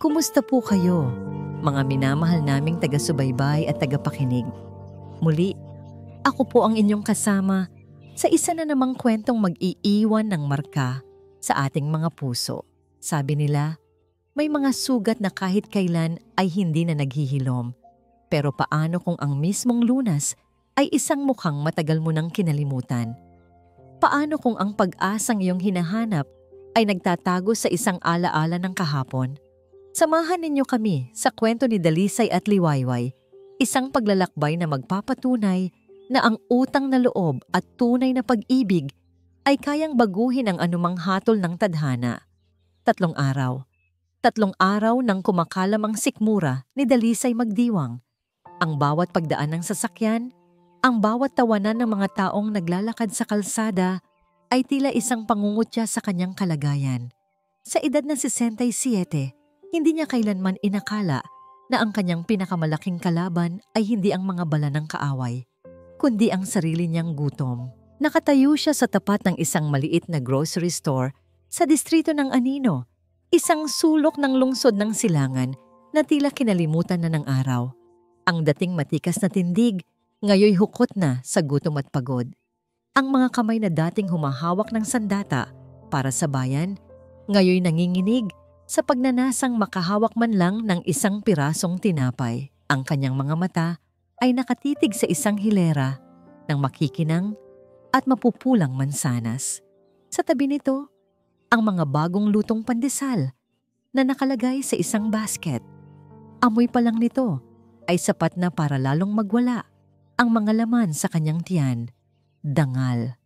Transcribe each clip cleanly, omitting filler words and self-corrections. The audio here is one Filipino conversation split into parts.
Kumusta po kayo, mga minamahal naming taga-subaybay at tagapakinig? Muli, ako po ang inyong kasama sa isa na namang kwentong mag-iiwan ng marka sa ating mga puso. Sabi nila, may mga sugat na kahit kailan ay hindi na naghihilom. Pero paano kung ang mismong lunas ay isang mukhang matagal mo nang kinalimutan? Paano kung ang pag-asang iyong hinahanap ay nagtatago sa isang alaala ng kahapon? Samahan ninyo kami sa kwento ni Dalisay at Liwayway, isang paglalakbay na magpapatunay na ang utang na loob at tunay na pag-ibig ay kayang baguhin ang anumang hatol ng tadhana. 3 araw. 3 araw nang kumakalam ang sikmura ni Dalisay Magdiwang. Ang bawat pagdaan ng sasakyan, ang bawat tawanan ng mga taong naglalakad sa kalsada ay tila isang pangungutya sa kanyang kalagayan. Sa edad na 67, hindi niya kailanman inakala na ang kanyang pinakamalaking kalaban ay hindi ang mga bala ng kaaway, kundi ang sarili niyang gutom. Nakatayo siya sa tapat ng isang maliit na grocery store sa distrito ng Anino, isang sulok ng lungsod ng Silangan na tila kinalimutan na ng araw. Ang dating matikas na tindig, ngayoy hukot na sa gutom at pagod. Ang mga kamay na dating humahawak ng sandata para sa bayan, ngayoy nanginginig sa pagnanasang makahawak man lang ng isang pirasong tinapay. Ang kanyang mga mata ay nakatitig sa isang hilera ng makikinang at mapupulang mansanas. Sa tabi nito, ang mga bagong lutong pandesal na nakalagay sa isang basket. Amoy pa lang nito ay sapat na para lalong magwala ang mga laman sa kanyang tiyan. Dangal.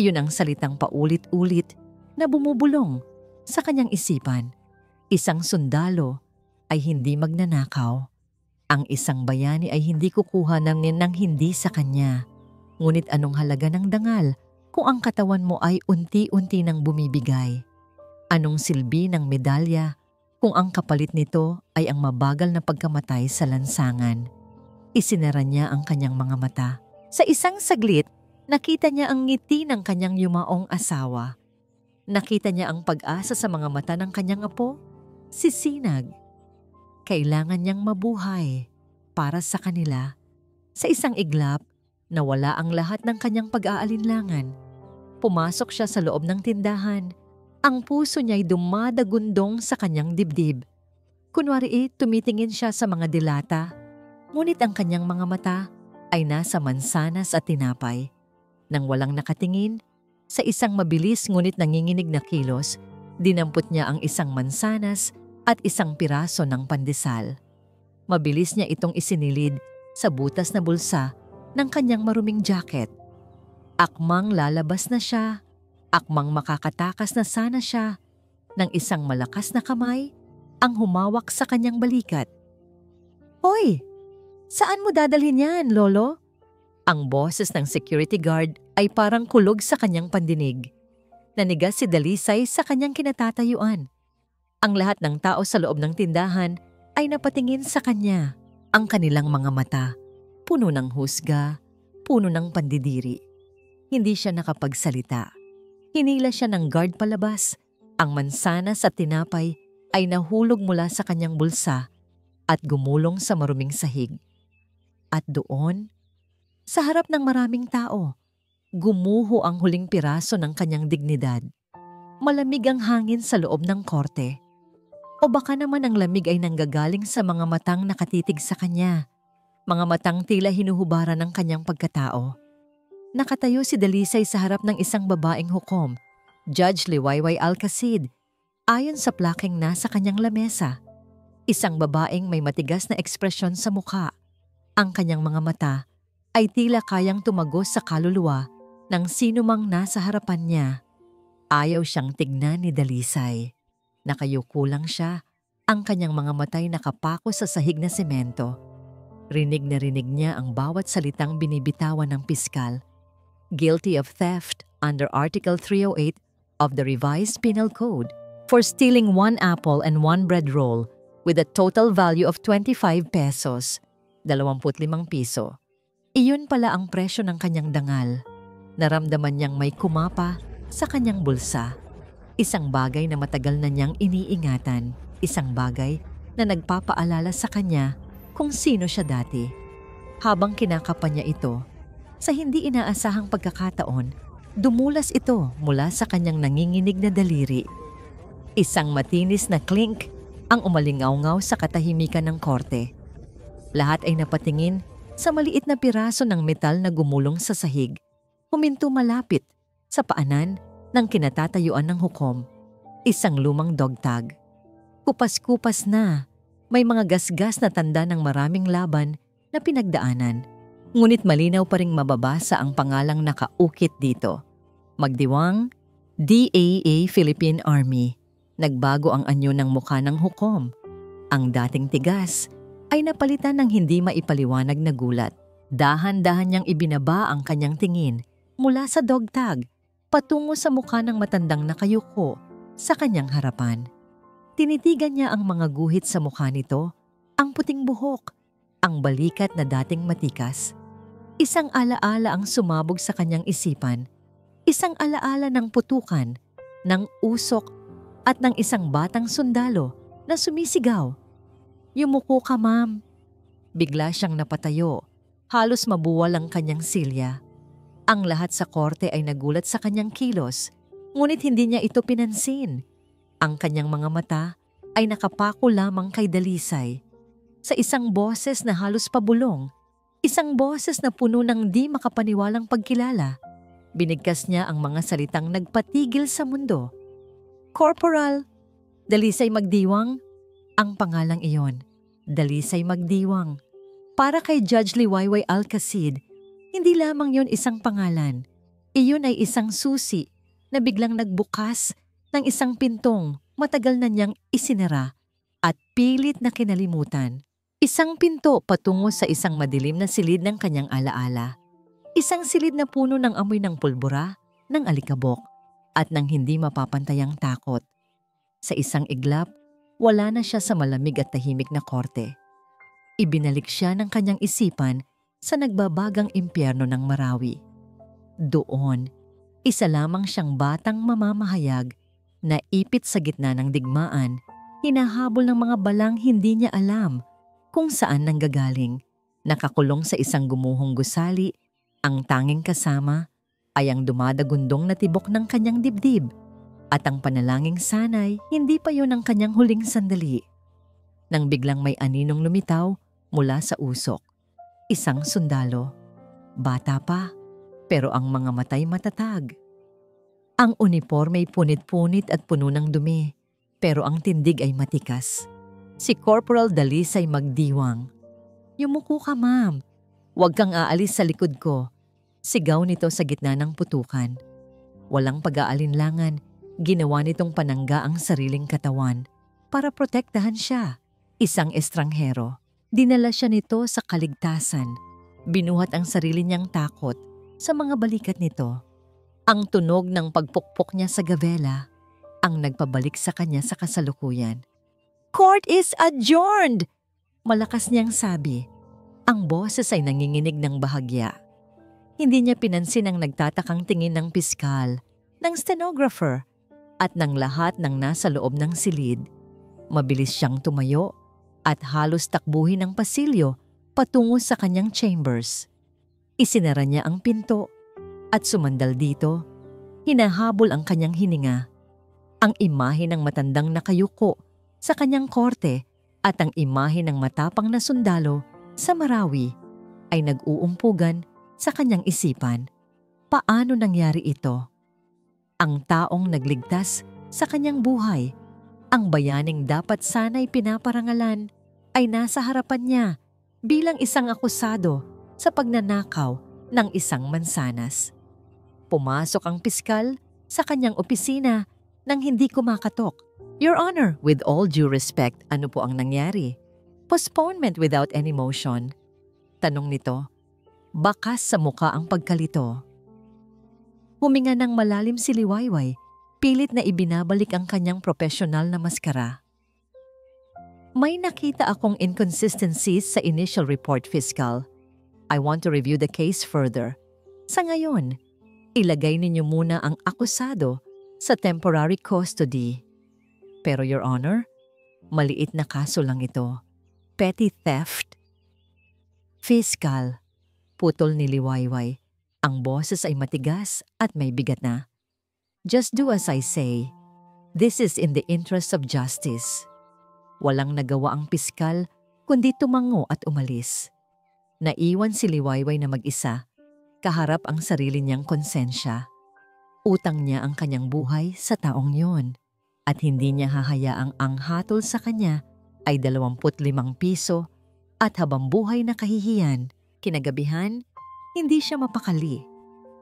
Iyon ang salitang paulit-ulit na bumubulong sa kanyang isipan. Isang sundalo ay hindi magnanakaw. Ang isang bayani ay hindi kukuha ng hindi sa kanya. Ngunit anong halaga ng dangal kung ang katawan mo ay unti-unti nang bumibigay? Anong silbi ng medalya kung ang kapalit nito ay ang mabagal na pagkamatay sa lansangan? Isinara niya ang kanyang mga mata. Sa isang saglit, nakita niya ang ngiti ng kanyang yumaong asawa. Nakita niya ang pag-asa sa mga mata ng kanyang apo, si Sinag. Kailangan niyang mabuhay para sa kanila. Sa isang iglap, nawala ang lahat ng kanyang pag-aalinlangan. Pumasok siya sa loob ng tindahan. Ang puso niya'y dumadagundong sa kanyang dibdib. Kunwari tumitingin siya sa mga dilata, ngunit ang kanyang mga mata ay nasa mansanas at tinapay. Nang walang nakatingin, sa isang mabilis ngunit nanginginig na kilos, dinampot niya ang isang mansanas at isang piraso ng pandesal. Mabilis niya itong isinilid sa butas na bulsa ng kanyang maruming jacket. Akmang lalabas na siya, akmang makakatakas na sana siya, ng isang malakas na kamay ang humawak sa kanyang balikat. "Hoy! Saan mo dadalhin yan, Lolo?" Ang boses ng security guard ay parang kulog sa kanyang pandinig. Nanigas si Dalisay sa kanyang kinatatayuan. Ang lahat ng tao sa loob ng tindahan ay napatingin sa kanya. Ang kanilang mga mata, puno ng husga, puno ng pandidiri. Hindi siya nakapagsalita. Hinila siya ng guard palabas. Ang mansanas at tinapay ay nahulog mula sa kanyang bulsa at gumulong sa maruming sahig. At doon, sa harap ng maraming tao, gumuho ang huling piraso ng kanyang dignidad. Malamig ang hangin sa loob ng korte. O baka naman ang lamig ay nanggagaling sa mga matang nakatitig sa kanya. Mga matang tila hinuhubaran ng kanyang pagkatao. Nakatayo si Dalisay sa harap ng isang babaeng hukom, Judge Liwayway Alcacid, ayon sa plakeng nasa kanyang lamesa. Isang babaeng may matigas na ekspresyon sa mukha. Ang kanyang mga mata ay tila kayang tumagos sa kaluluwa ng sinumang nasa harapan niya. Ayaw siyang tignan ni Dalisay. Nakayuko lang siya, ang kanyang mga matay nakapako sa sahig na semento. Rinig na rinig niya ang bawat salitang binibitawan ng piskal. Guilty of theft under Article 308 of the Revised Penal Code for stealing 1 apple and 1 bread roll with a total value of 25 pesos, 25 piso. Iyon pala ang presyo ng kanyang dangal. Naramdaman niyang may kumapa sa kanyang bulsa. Isang bagay na matagal na niyang iniingatan. isang bagay na nagpapaalala sa kanya kung sino siya dati. Habang kinakapan niya ito, sa hindi inaasahang pagkakataon, dumulas ito mula sa kanyang nanginginig na daliri. Isang matinis na clink ang umalingaw-ngaw sa katahimikan ng korte. Lahat ay napatingin sa maliit na piraso ng metal na gumulong sa sahig, huminto malapit sa paanan ng kinatatayuan ng hukom. Isang lumang dog tag. Kupas-kupas na, may mga gasgas na tanda ng maraming laban na pinagdaanan. Ngunit malinaw pa ring mababasa ang pangalang nakaukit dito. Magdiwang, DAA Philippine Army. Nagbago ang anyo ng mukha ng hukom. Ang dating tigas ay napalitan ng hindi maipaliwanag na gulat. Dahan-dahan niyang ibinaba ang kanyang tingin mula sa dog tag patungo sa mukha ng matandang nakayuko sa kanyang harapan. Tinitigan niya ang mga guhit sa mukha nito, ang puting buhok, ang balikat na dating matikas. Isang alaala ang sumabog sa kanyang isipan. Isang alaala ng putukan, ng usok at ng isang batang sundalo na sumisigaw. "Yumuko ka, ma'am." Bigla siyang napatayo. Halos mabuwal ang kanyang silya. Ang lahat sa korte ay nagulat sa kanyang kilos, ngunit hindi niya ito pinansin. Ang kanyang mga mata ay nakapako lamang kay Dalisay. Sa isang boses na halos pabulong, isang boses na puno ng di makapaniwalang pagkilala, binigkas niya ang mga salitang nagpatigil sa mundo. "Corporal, Dalisay Magdiwang." Ang pangalang iyon, Dalisay Magdiwang. Para kay Judge Liwayway Alcacid, hindi lamang yon isang pangalan. Iyon ay isang susi na biglang nagbukas ng isang pintong matagal na niyang isinara at pilit na kinalimutan. Isang pinto patungo sa isang madilim na silid ng kanyang alaala. Isang silid na puno ng amoy ng pulbura, ng alikabok, at ng hindi mapapantayang takot. Sa isang iglap, wala na siya sa malamig at tahimik na korte. Ibinalik siya ng kanyang isipan sa nagbabagang impyerno ng Marawi. Doon, isa lamang siyang batang mamamahayag na ipit sa gitna ng digmaan, hinahabol ng mga balang hindi niya alam kung saan nanggagaling. Nakakulong sa isang gumuhong gusali, ang tanging kasama ay ang dumadagundong na tibok ng kanyang dibdib at ang panalangin sanay hindi pa yun ang kanyang huling sandali. Nang biglang may aninong lumitaw mula sa usok. Isang sundalo. Bata pa, pero ang mga matay matatag. Ang uniporme ay punit-punit at puno ng dumi, pero ang tindig ay matikas. Si Corporal Dalisay Magdiwang. "Yumuko ka, ma'am. Huwag kang aalis sa likod ko." Sigaw nito sa gitna ng putukan. Walang pag-aalinlangan, ginawa nitong panangga ang sariling katawan para protektahan siya. Isang estranghero. Dinala siya nito sa kaligtasan. Binuhat ang sarili niyang takot sa mga balikat nito. Ang tunog ng pagpukpok niya sa gabela ang nagpabalik sa kanya sa kasalukuyan. "Court is adjourned!" Malakas niyang sabi. Ang boses ay nanginginig ng bahagya. Hindi niya pinansin ang nagtatakang tingin ng piskal, ng stenographer, at ng lahat ng nasa loob ng silid. Mabilis siyang tumayo at halos takbuhin ng pasilyo patungo sa kanyang chambers. Isinara niya ang pinto at sumandal dito. Hinahabol ang kanyang hininga. Ang imahe ng matandang nakayuko sa kanyang korte at ang imahe ng matapang na sundalo sa Marawi ay nag-uumpugan sa kanyang isipan. Paano nangyari ito? Ang taong nagligtas sa kanyang buhay, ang bayaning dapat sana'y pinaparangalan, ay nasa harapan niya bilang isang akusado sa pagnanakaw ng isang mansanas. Pumasok ang piskal sa kanyang opisina nang hindi kumakatok. "Your Honor, with all due respect, ano po ang nangyari?" "Postponement without any motion." Tanong nito. Bakas sa muka ang pagkalito. Huminga ng malalim si Liwayway, pilit na ibinabalik ang kanyang profesional na maskara. "May nakita akong inconsistencies sa initial report, Fiscal. I want to review the case further. Sa ngayon, ilagay ninyo muna ang akusado sa temporary custody. Pero Your Honor, Maliit na kaso lang ito. Petty theft. Fiscal. Putol ni Liwayway. Ang boses ay matigas at may bigat na. Just do as I say. This is in the interest of justice. Walang nagawa ang piskal kundi tumango at umalis. Naiwan si Liwayway na mag-isa. Kaharap ang sarili niyang konsensya. Utang niya ang kanyang buhay sa taong yon. At hindi niya hahayaang ang hatol sa kanya ay 25 piso at habang buhay na kahihiyan. Kinagabihan, hindi siya mapakali.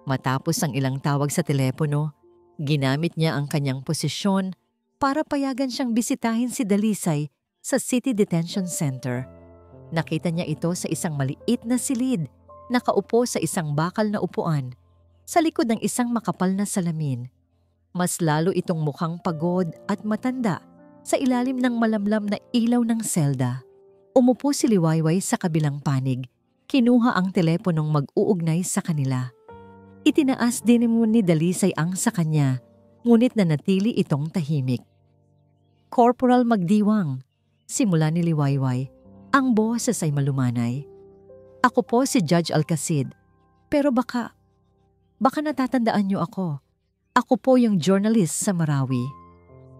Matapos ang ilang tawag sa telepono, ginamit niya ang kanyang posisyon para payagan siyang bisitahin si Dalisay sa City Detention Center. Nakita niya ito sa isang maliit na silid, nakaupo sa isang bakal na upuan, sa likod ng isang makapal na salamin. Mas lalo itong mukhang pagod at matanda sa ilalim ng malamlam na ilaw ng selda. Umupo si Liwayway sa kabilang panig. Kinuha ang teleponong mag-uugnay sa kanila. Itinaas din ni Dalisay ang sa kanya, ngunit nanatili itong tahimik. Corporal Magdiwang, simula ni Liwayway, ang boses ay malumanay. Ako po si Judge Alcacid, pero baka natatandaan niyo ako. Ako po yung journalist sa Marawi.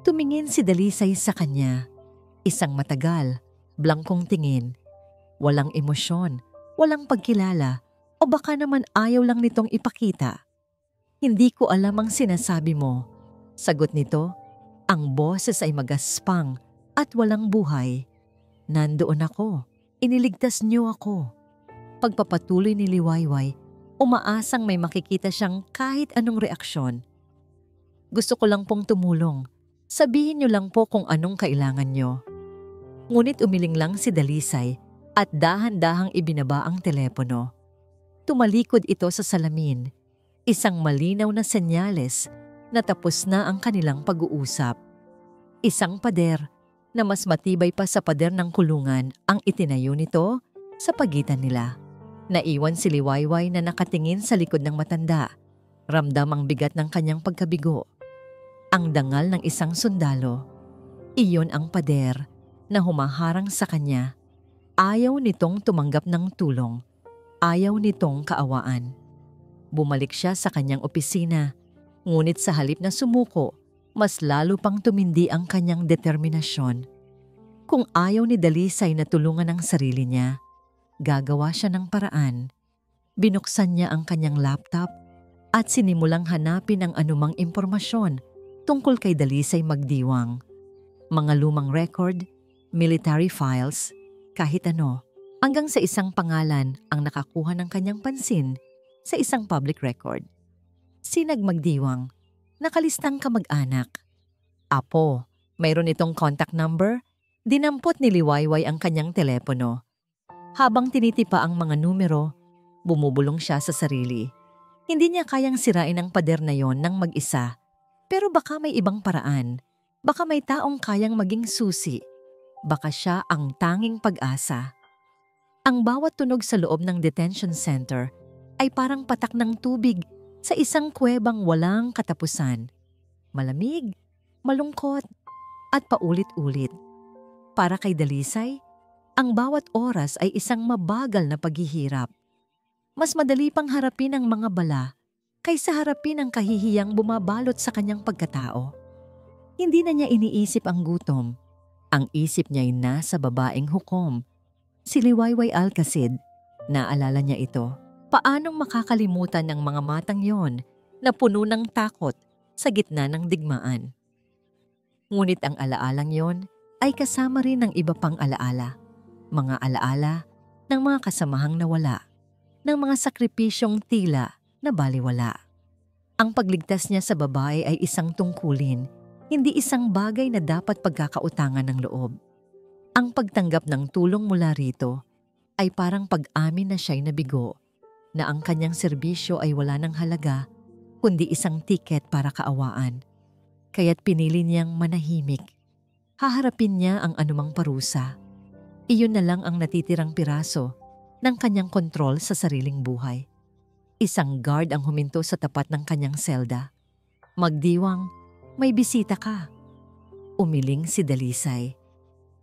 Tumingin si Dalisay sa kanya. Isang matagal, blangkong tingin. Walang emosyon, walang pagkilala, o baka naman ayaw lang nitong ipakita. Hindi ko alam ang sinasabi mo. Sagot nito, ang boses ay magaspang at walang buhay. Nandoon ako, iniligtas niyo ako. Pagpapatuloy ni Liwayway, umaasang may makikita siyang kahit anong reaksyon. Gusto ko lang pong tumulong. Sabihin niyo lang po kung anong kailangan niyo. Ngunit umiling lang si Dalisay at dahan-dahang ibinaba ang telepono. Tumalikod ito sa salamin, isang malinaw na senyales na tapos na ang kanilang pag-uusap. Isang pader na mas matibay pa sa pader ng kulungan ang itinayo nito sa pagitan nila. Naiwan si Liwayway na nakatingin sa likod ng matanda. Ramdam ang bigat ng kanyang pagkabigo. Ang dangal ng isang sundalo. Iyon ang pader na humaharang sa kanya. Ayaw nitong tumanggap ng tulong. Ayaw nitong kaawaan. Bumalik siya sa kanyang opisina. Ngunit sa halip na sumuko, mas lalo pang tumindi ang kanyang determinasyon. Kung ayaw ni Dalisay na tulungan ang sarili niya, gagawa siya ng paraan. Binuksan niya ang kanyang laptop at sinimulang hanapin ang anumang impormasyon tungkol kay Dalisay Magdiwang. Mga lumang record, military files, kahit ano, hanggang sa isang pangalan ang nakakuha ng kanyang pansin sa isang public record. Sinag Magdiwang, nakalistang kamag-anak. Apo, mayroon itong contact number? Dinampot ni Liwayway ang kanyang telepono. Habang tinitipa ang mga numero, bumubulong siya sa sarili. Hindi niya kayang sirain ang pader na yon ng mag-isa. Pero baka may ibang paraan. Baka may taong kayang maging susi. Baka siya ang tanging pag-asa. Ang bawat tunog sa loob ng detention center ay parang patak ng tubig sa isang kuwebang walang katapusan. Malamig, malungkot, at paulit-ulit. Para kay Dalisay, ang bawat oras ay isang mabagal na paghihirap. Mas madali pang harapin ang mga bala kaysa harapin ang kahihiyang bumabalot sa kanyang pagkatao. Hindi na niya iniisip ang gutom. Ang isip niya ay nasa babaeng hukom. Si Liwayway Alcacid, naalala niya ito. Paanong makakalimutan ng mga matang yon na puno ng takot sa gitna ng digmaan? Ngunit ang alaalang yon ay kasama rin ng iba pang alaala. Mga alaala ng mga kasamahang nawala, ng mga sakripisyong tila na baliwala. Ang pagligtas niya sa babae ay isang tungkulin, hindi isang bagay na dapat pagkakautangan ng loob. Ang pagtanggap ng tulong mula rito ay parang pag-amin na siya'y nabigo, na ang kanyang serbisyo ay wala ng halaga, kundi isang tiket para kaawaan. Kaya't pinili niyang manahimik. Haharapin niya ang anumang parusa. Iyon na lang ang natitirang piraso ng kanyang kontrol sa sariling buhay. Isang guard ang huminto sa tapat ng kanyang selda. Magdiwang, may bisita ka. Umiling si Dalisay.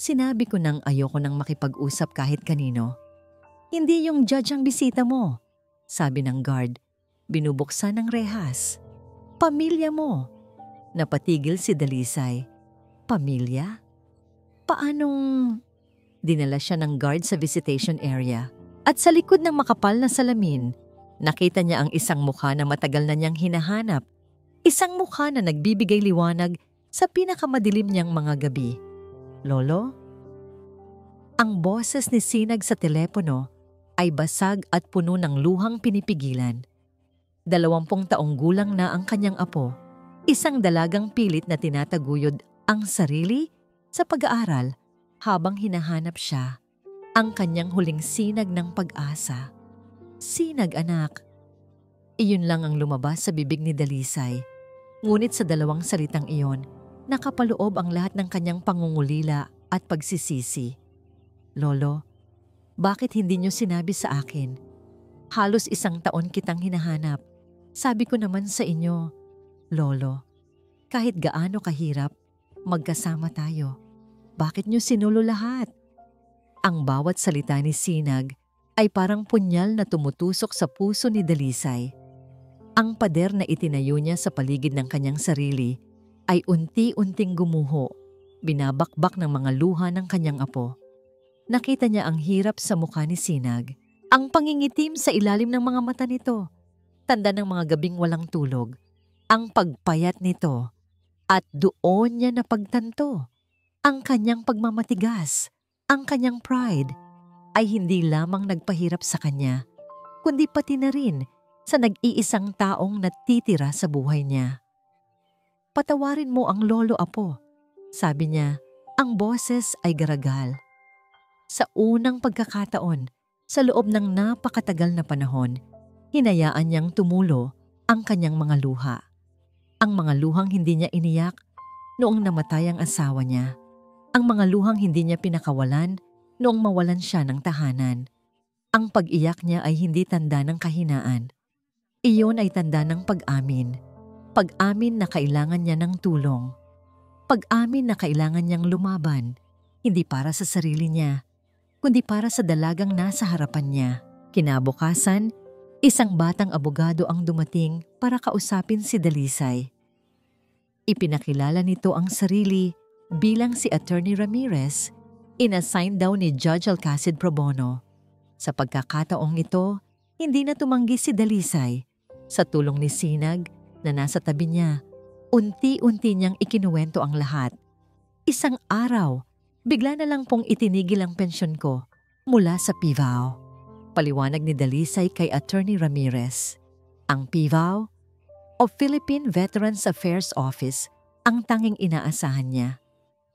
Sinabi ko nang ayoko nang makipag-usap kahit kanino. Hindi yung judge ang bisita mo, sabi ng guard. Binubuksan ng rehas. Pamilya mo. Napatigil si Dalisay. Pamilya? Paanong... Dinala siya ng guard sa visitation area. At sa likod ng makapal na salamin, nakita niya ang isang mukha na matagal na niyang hinahanap. Isang mukha na nagbibigay liwanag sa pinakamadilim niyang mga gabi. Lolo? Ang boses ni Sinag sa telepono ay basag at puno ng luhang pinipigilan. 20 taong gulang na ang kanyang apo, isang dalagang pilit na tinataguyod ang sarili sa pag-aaral habang hinahanap siya ang kanyang huling sinag ng pag-asa. Sinag, anak. Iyon lang ang lumabas sa bibig ni Dalisay. Ngunit sa 2 salitang iyon, nakapaloob ang lahat ng kanyang pangungulila at pagsisisi. Lolo, bakit hindi niyo sinabi sa akin? Halos 1 taon kitang hinahanap. Sabi ko naman sa inyo, Lolo, kahit gaano kahirap, magkasama tayo. Bakit niyo sinulo lahat? Ang bawat salita ni Sinag ay parang punyal na tumutusok sa puso ni Dalisay. Ang pader na itinayo niya sa paligid ng kanyang sarili ay unti-unting gumuho, binabakbak ng mga luha ng kanyang apo. Nakita niya ang hirap sa mukha ni Sinag, ang pangingitim sa ilalim ng mga mata nito, tanda ng mga gabing walang tulog, ang pagpayat nito, at doon niya napagtanto ang kanyang pagmamatigas. Ang kanyang pride ay hindi lamang nagpahirap sa kanya, kundi pati na rin sa nag-iisang taong natitira sa buhay niya. Patawarin mo ang lolo, apo, sabi niya. Ang boses ay garagal. Sa unang pagkakataon, sa loob ng napakatagal na panahon, hinayaan niyang tumulo ang kanyang mga luha. Ang mga luhang hindi niya iniyak noong namatay ang asawa niya. Ang mga luhang hindi niya pinakawalan noong mawalan siya ng tahanan. Ang pag-iyak niya ay hindi tanda ng kahinaan. Iyon ay tanda ng pag-amin. Pag-amin na kailangan niya ng tulong. Pag-amin na kailangan niyang lumaban, hindi para sa sarili niya, kundi para sa dalagang nasa harapan niya. Kinabukasan, isang batang abogado ang dumating para kausapin si Dalisay. Ipinakilala nito ang sarili bilang si Attorney Ramirez, inassign daw ni Judge Alcacid pro bono. Sa pagkakataong ito, hindi na tumanggi si Dalisay. Sa tulong ni Sinag na nasa tabi niya, unti-unti niyang ikinuwento ang lahat. Isang araw, bigla na lang pong itinigil ang pensyon ko mula sa PIVAO. Paliwanag ni Dalisay kay Attorney Ramirez. Ang PIVAO o Philippine Veterans Affairs Office ang tanging inaasahan niya.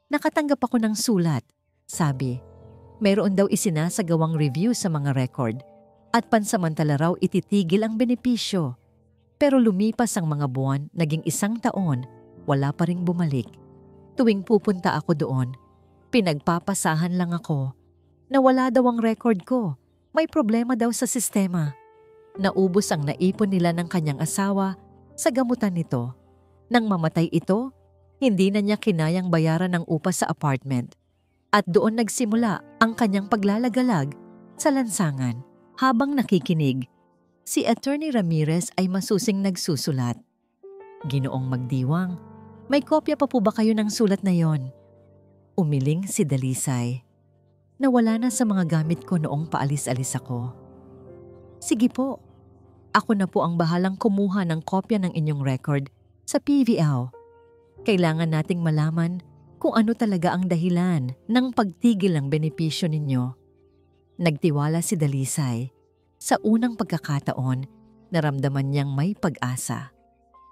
Nakatanggap ako ng sulat. Sabi, mayroon daw isinasagawang review sa mga record at pansamantala raw ititigil ang benepisyo. Pero lumipas ang mga buwan, naging 1 taon, wala pa ring bumalik. Tuwing pupunta ako doon, pinagpapasahan lang ako na wala daw ang record ko. May problema daw sa sistema. Naubos ang naipon nila ng kanyang asawa sa gamutan nito. Nang mamatay ito, hindi na niya kinayang bayaran ng upa sa apartment. At doon nagsimula ang kanyang paglalagalag sa lansangan. Habang nakikinig, si Attorney Ramirez ay masusing nagsusulat. Ginoong Magdiwang, may kopya pa po ba kayo ng sulat na yon? Umiling si Dalisay. Nawala na sa mga gamit ko noong paalis-alis ako. Sige po, ako na po ang bahalang kumuha ng kopya ng inyong record sa PVO. Kailangan nating malaman kung ano talaga ang dahilan ng pagtigil ng benepisyo ninyo. Nagtiwala si Dalisay. Sa unang pagkakataon, naramdaman niyang may pag-asa.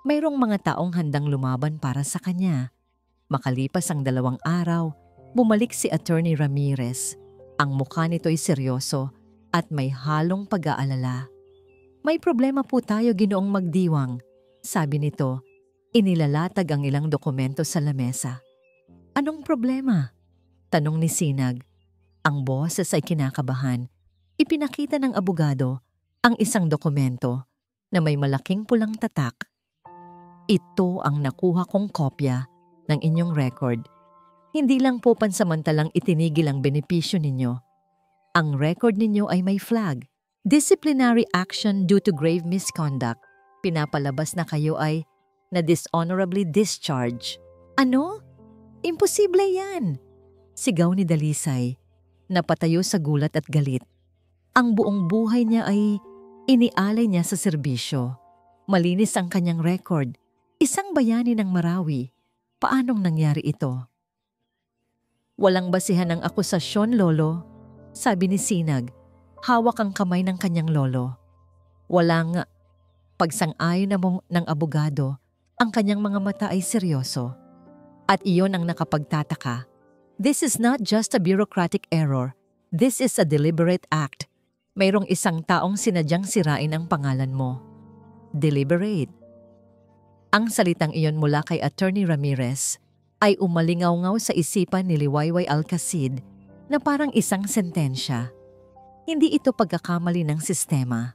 Mayroong mga taong handang lumaban para sa kanya. Makalipas ang 2 araw, bumalik si Attorney Ramirez. Ang mukha nito'y seryoso at may halong pag-aalala. May problema po tayo, Ginoong Magdiwang, sabi nito. Inilalatag ang ilang dokumento sa lamesa. Anong problema? Tanong ni Sinag. Ang boses ay kinakabahan. Ipinakita ng abogado ang isang dokumento na may malaking pulang tatak. Ito ang nakuha kong kopya ng inyong record. Hindi lang po pansamantalang itinigil ang benepisyo ninyo. Ang record ninyo ay may flag. Disciplinary action due to grave misconduct. Pinapalabas na kayo ay na dishonorably discharge. Ano? Imposible yan! Sigaw ni Dalisay. Napatayo sa gulat at galit. Ang buong buhay niya ay inialay niya sa serbisyo. Malinis ang kanyang record. Isang bayani ng Marawi. Paanong nangyari ito? Walang basihan ang akusasyon, Lolo. Sabi ni Sinag. Hawak ang kamay ng kanyang lolo. Walang pagsang-ayon ng abogado, ang kanyang mga mata ay seryoso. At iyon ang nakapagtataka. This is not just a bureaucratic error. This is a deliberate act. Mayroong isang taong sinadyang sirain ang pangalan mo. Deliberate. Ang salitang iyon mula kay Attorney Ramirez ay umalingaw-ngaw sa isipan ni Liwayway Alcacid na parang isang sentensya. Hindi ito pagkakamali ng sistema.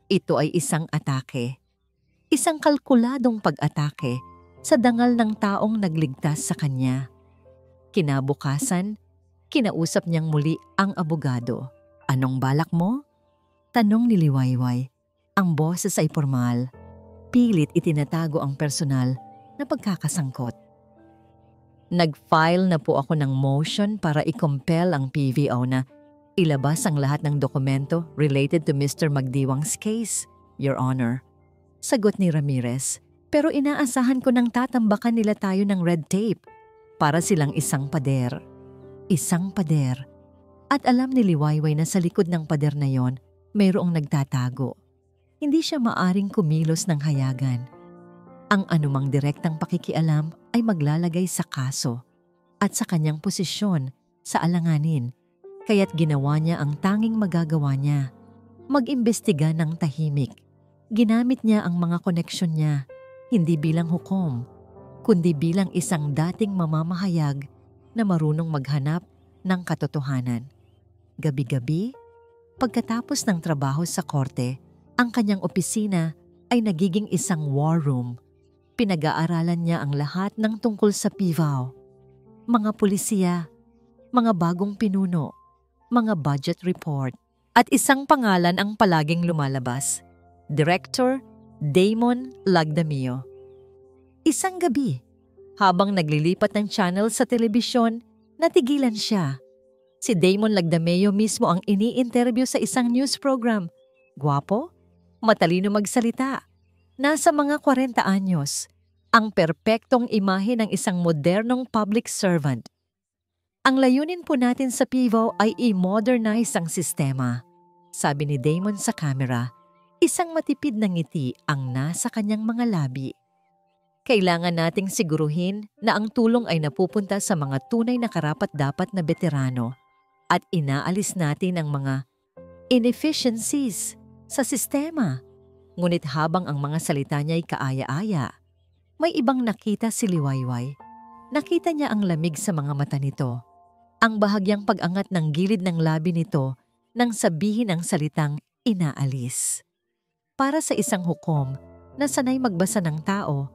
Ito ay isang atake. Isang kalkuladong pag-atake sa dangal ng taong nagligtas sa kanya. Kinabukasan, kinausap niyang muli ang abogado. Anong balak mo? Tanong ni Liwayway. Ang boses ay formal. Pilit itinatago ang personal na pagkakasangkot. Nag-file na po ako ng motion para i-compel ang PVO na ilabas ang lahat ng dokumento related to Mr. Magdiwang's case, Your Honor. Sagot ni Ramirez, pero inaasahan ko nang tatambakan nila tayo ng red tape para silang isang pader. Isang pader. At alam ni Liwayway na sa likod ng pader na yon, mayroong nagtatago. Hindi siya maaring kumilos ng hayagan. Ang anumang direktang pakikialam ay maglalagay sa kaso at sa kanyang posisyon sa alanganin. Kaya't ginawa niya ang tanging magagawa niya, mag-imbestiga ng tahimik. Ginamit niya ang mga koneksyon niya, hindi bilang hukom, kundi bilang isang dating mamamahayag na marunong maghanap ng katotohanan. Gabi-gabi, pagkatapos ng trabaho sa korte, ang kanyang opisina ay nagiging isang war room. Pinag-aaralan niya ang lahat ng tungkol sa PIVAO. Mga pulisiya, mga bagong pinuno, mga budget report, at isang pangalan ang palaging lumalabas. Director Damon Lagdamio. Isang gabi, habang naglilipat ng channel sa telebisyon, natigilan siya. Si Damon Lagdamio mismo ang ini-interview sa isang news program. Gwapo, matalino magsalita. Nasa mga 40 anyos, ang perpektong imahe ng isang modernong public servant. Ang layunin po natin sa PIVO ay i-modernize ang sistema. Sabi ni Damon sa camera, isang matipid na ngiti ang nasa kanyang mga labi. Kailangan nating siguruhin na ang tulong ay napupunta sa mga tunay na karapat-dapat na veterano at inaalis natin ang mga inefficiencies sa sistema. Ngunit habang ang mga salita niya ay kaaya-aya, may ibang nakita si Liwayway. Nakita niya ang lamig sa mga mata nito, ang bahagyang pag-angat ng gilid ng labi nito nang sabihin ang salitang inaalis. Para sa isang hukom na sanay magbasa ng tao,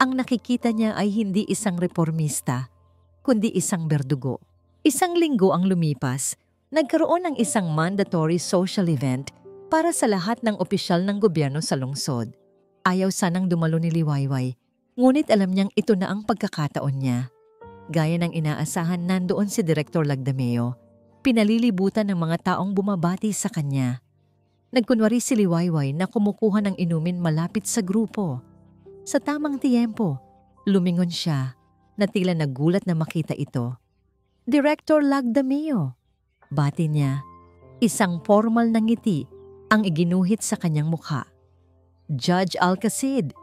ang nakikita niya ay hindi isang reformista, kundi isang berdugo. Isang linggo ang lumipas, nagkaroon ng isang mandatory social event para sa lahat ng opisyal ng gobyerno sa lungsod. Ayaw sanang dumalo ni Liwayway, ngunit alam niyang ito na ang pagkakataon niya. Gaya ng inaasahan, nandoon si Director Lagdameo, pinalilibutan ng mga taong bumabati sa kanya. Nagkunwari si Liwayway na kumukuha ng inumin malapit sa grupo. Sa tamang tiyempo, lumingon siya na tila nagulat na makita ito. Director Lagdameo, bati niya. Isang formal na ngiti ang iginuhit sa kanyang mukha. Judge Alcacid,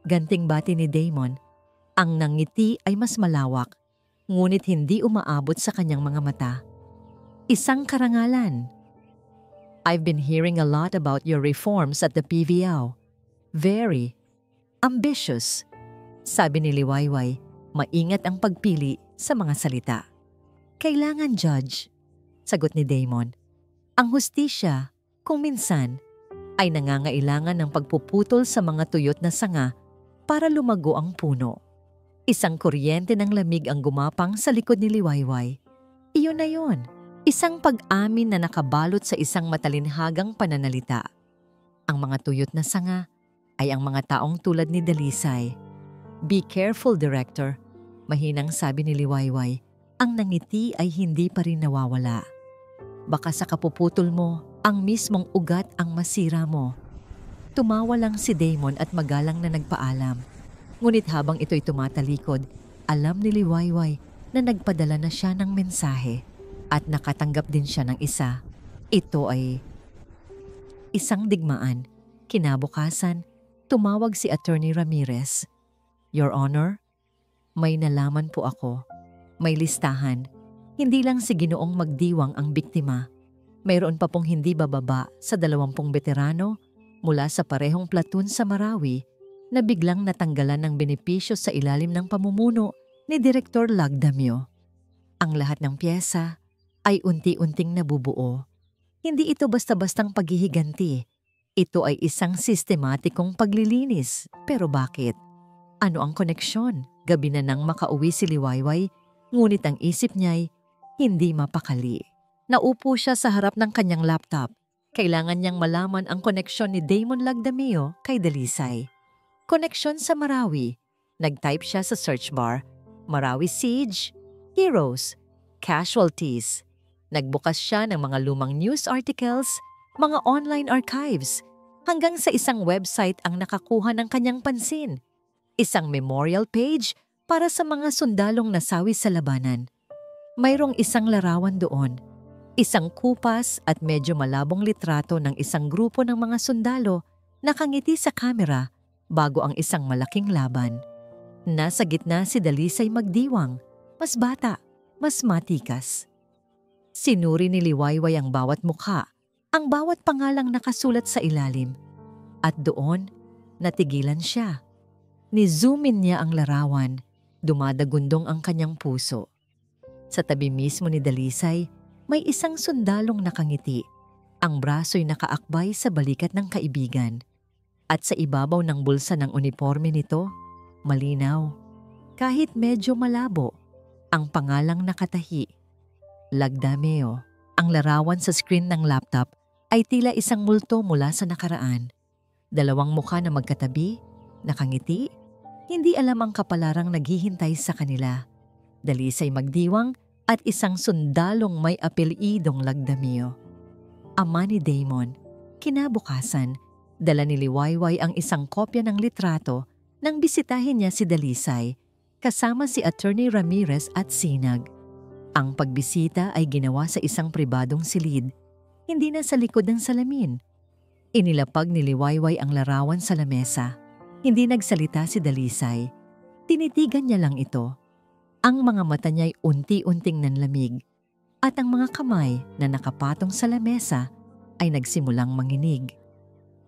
ganting bati ni Damon. Ang nangiti ay mas malawak, ngunit hindi umaabot sa kanyang mga mata. Isang karangalan. I've been hearing a lot about your reforms at the PVO. Very ambitious, sabi ni Liwayway, maingat ang pagpili sa mga salita. Kailangan, Judge, sagot ni Damon. Ang hustisya, kung minsan, ay nangangailangan ng pagpuputol sa mga tuyot na sanga para lumago ang puno. Isang kuryente ng lamig ang gumapang sa likod ni Liwayway. Iyon na yun. Isang pag-amin na nakabalot sa isang matalinhagang pananalita. Ang mga tuyot na sanga ay ang mga taong tulad ni Dalisay. "Be careful, Director," mahinang sabi ni Liwayway. Ang nangiti ay hindi pa rin nawawala. Baka sa kapuputol mo, ang mismong ugat ang masira mo. Tumawa lang si Damon at magalang na nagpaalam. Ngunit habang ito'y tumatalikod, alam ni Liwayway na nagpadala na siya ng mensahe at nakatanggap din siya ng isa. Ito ay isang digmaan. Kinabukasan, tumawag si Attorney Ramirez. "Your Honor, may nalaman po ako. May listahan. Hindi lang si Ginoong Magdiwang ang biktima. Mayroon pa pong hindi bababa sa 20 veterano mula sa parehong platoon sa Marawi na biglang natanggalan ng benepisyo sa ilalim ng pamumuno ni Direktor Lagdamio. Ang lahat ng piyesa ay unti-unting nabubuo. Hindi ito basta-bastang paghihiganti. Ito ay isang sistematikong paglilinis. Pero bakit? Ano ang koneksyon? Gabi na nang makauwi si Liwayway, ngunit ang isip niya'y hindi mapakali. Naupo siya sa harap ng kanyang laptop. Kailangan niyang malaman ang koneksyon ni Damon Lagdamio kay Dalisay. Koneksyon sa Marawi. Nag-type siya sa search bar, Marawi Siege, Heroes, Casualties. Nagbukas siya ng mga lumang news articles, mga online archives, hanggang sa isang website ang nakakuha ng kanyang pansin. Isang memorial page para sa mga sundalong nasawi sa labanan. Mayroong isang larawan doon. Isang kupas at medyo malabong litrato ng isang grupo ng mga sundalo nakangiti sa kamera bago ang isang malaking laban. Nasa gitna si Dalisay Magdiwang, mas bata, mas matikas. Sinuri ni Liwayway ang bawat mukha, ang bawat pangalang nakasulat sa ilalim. At doon, natigilan siya. Ni-zoom in niya ang larawan, dumadagundong ang kanyang puso. Sa tabi mismo ni Dalisay, may isang sundalong nakangiti. Ang braso'y nakaakbay sa balikat ng kaibigan. At sa ibabaw ng bulsa ng uniforme nito, malinaw, kahit medyo malabo, ang pangalang nakatahi. Lagdamio. Ang larawan sa screen ng laptop ay tila isang multo mula sa nakaraan. Dalawang mukha na magkatabi, nakangiti, hindi alam ang kapalarang naghihintay sa kanila. Dalisay Magdiwang at isang sundalong may apelyidong Lagdamio. Ama ni Damon. Kinabukasan, dala ni Liwayway ang isang kopya ng litrato nang bisitahin niya si Dalisay, kasama si Attorney Ramirez at Sinag. Ang pagbisita ay ginawa sa isang pribadong silid, hindi na sa likod ng salamin. Inilapag ni Liwayway ang larawan sa lamesa. Hindi nagsalita si Dalisay. Tinitigan niya lang ito. Ang mga mata niya'y unti-unting nanlamig at ang mga kamay na nakapatong sa lamesa ay nagsimulang manginig.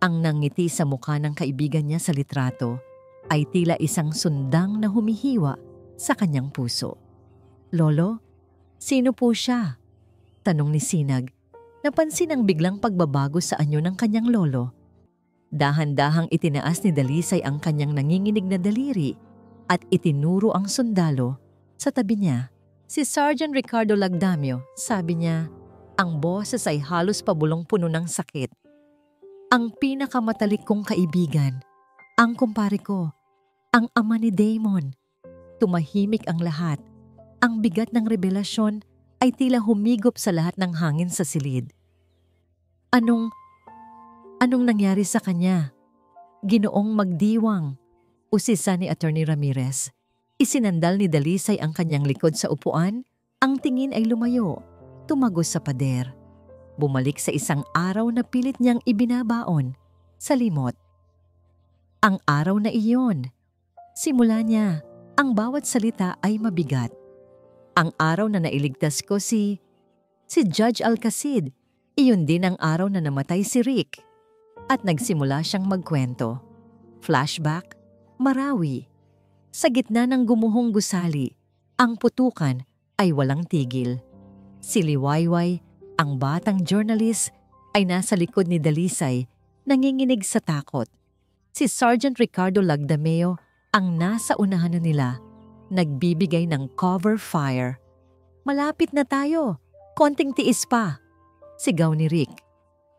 Ang nangiti sa mukha ng kaibigan niya sa litrato ay tila isang sundang na humihiwa sa kanyang puso. "Lolo, sino po siya?" tanong ni Sinag. Napansin ang biglang pagbabago sa anyo ng kanyang lolo. Dahan-dahang itinaas ni Dalisay ang kanyang nanginginig na daliri at itinuro ang sundalo sa tabi niya. "Si Sergeant Ricardo Lagdamio," sabi niya. Ang boses ay halos pabulong-puno ng sakit. "Ang pinakamatalik kong kaibigan, ang kumpare ko, ang ama ni Damon." Tumahimik ang lahat. Ang bigat ng revelasyon ay tila humigop sa lahat ng hangin sa silid. Anong nangyari sa kanya? Ginoong Magdiwang, usisa ni Attorney Ramirez. Isinandal ni Dalisay ang kanyang likod sa upuan, ang tingin ay lumayo, tumagos sa pader. Bumalik sa isang araw na pilit niyang ibinabaon, sa limot. Ang araw na iyon. Simula niya, ang bawat salita ay mabigat. Ang araw na nailigtas ko si Judge Alcacid. Iyon din ang araw na namatay si Rick. At nagsimula siyang magkwento. Flashback, Marawi. Sa gitna ng gumuhong gusali, ang putukan ay walang tigil. Si Liwayway, ang batang journalist, ay nasa likod ni Dalisay, nanginginig sa takot. Si Sergeant Ricardo Lagdamio ang nasa unahan na nila, nagbibigay ng cover fire. "Malapit na tayo. Konting tiis pa," sigaw ni Rick.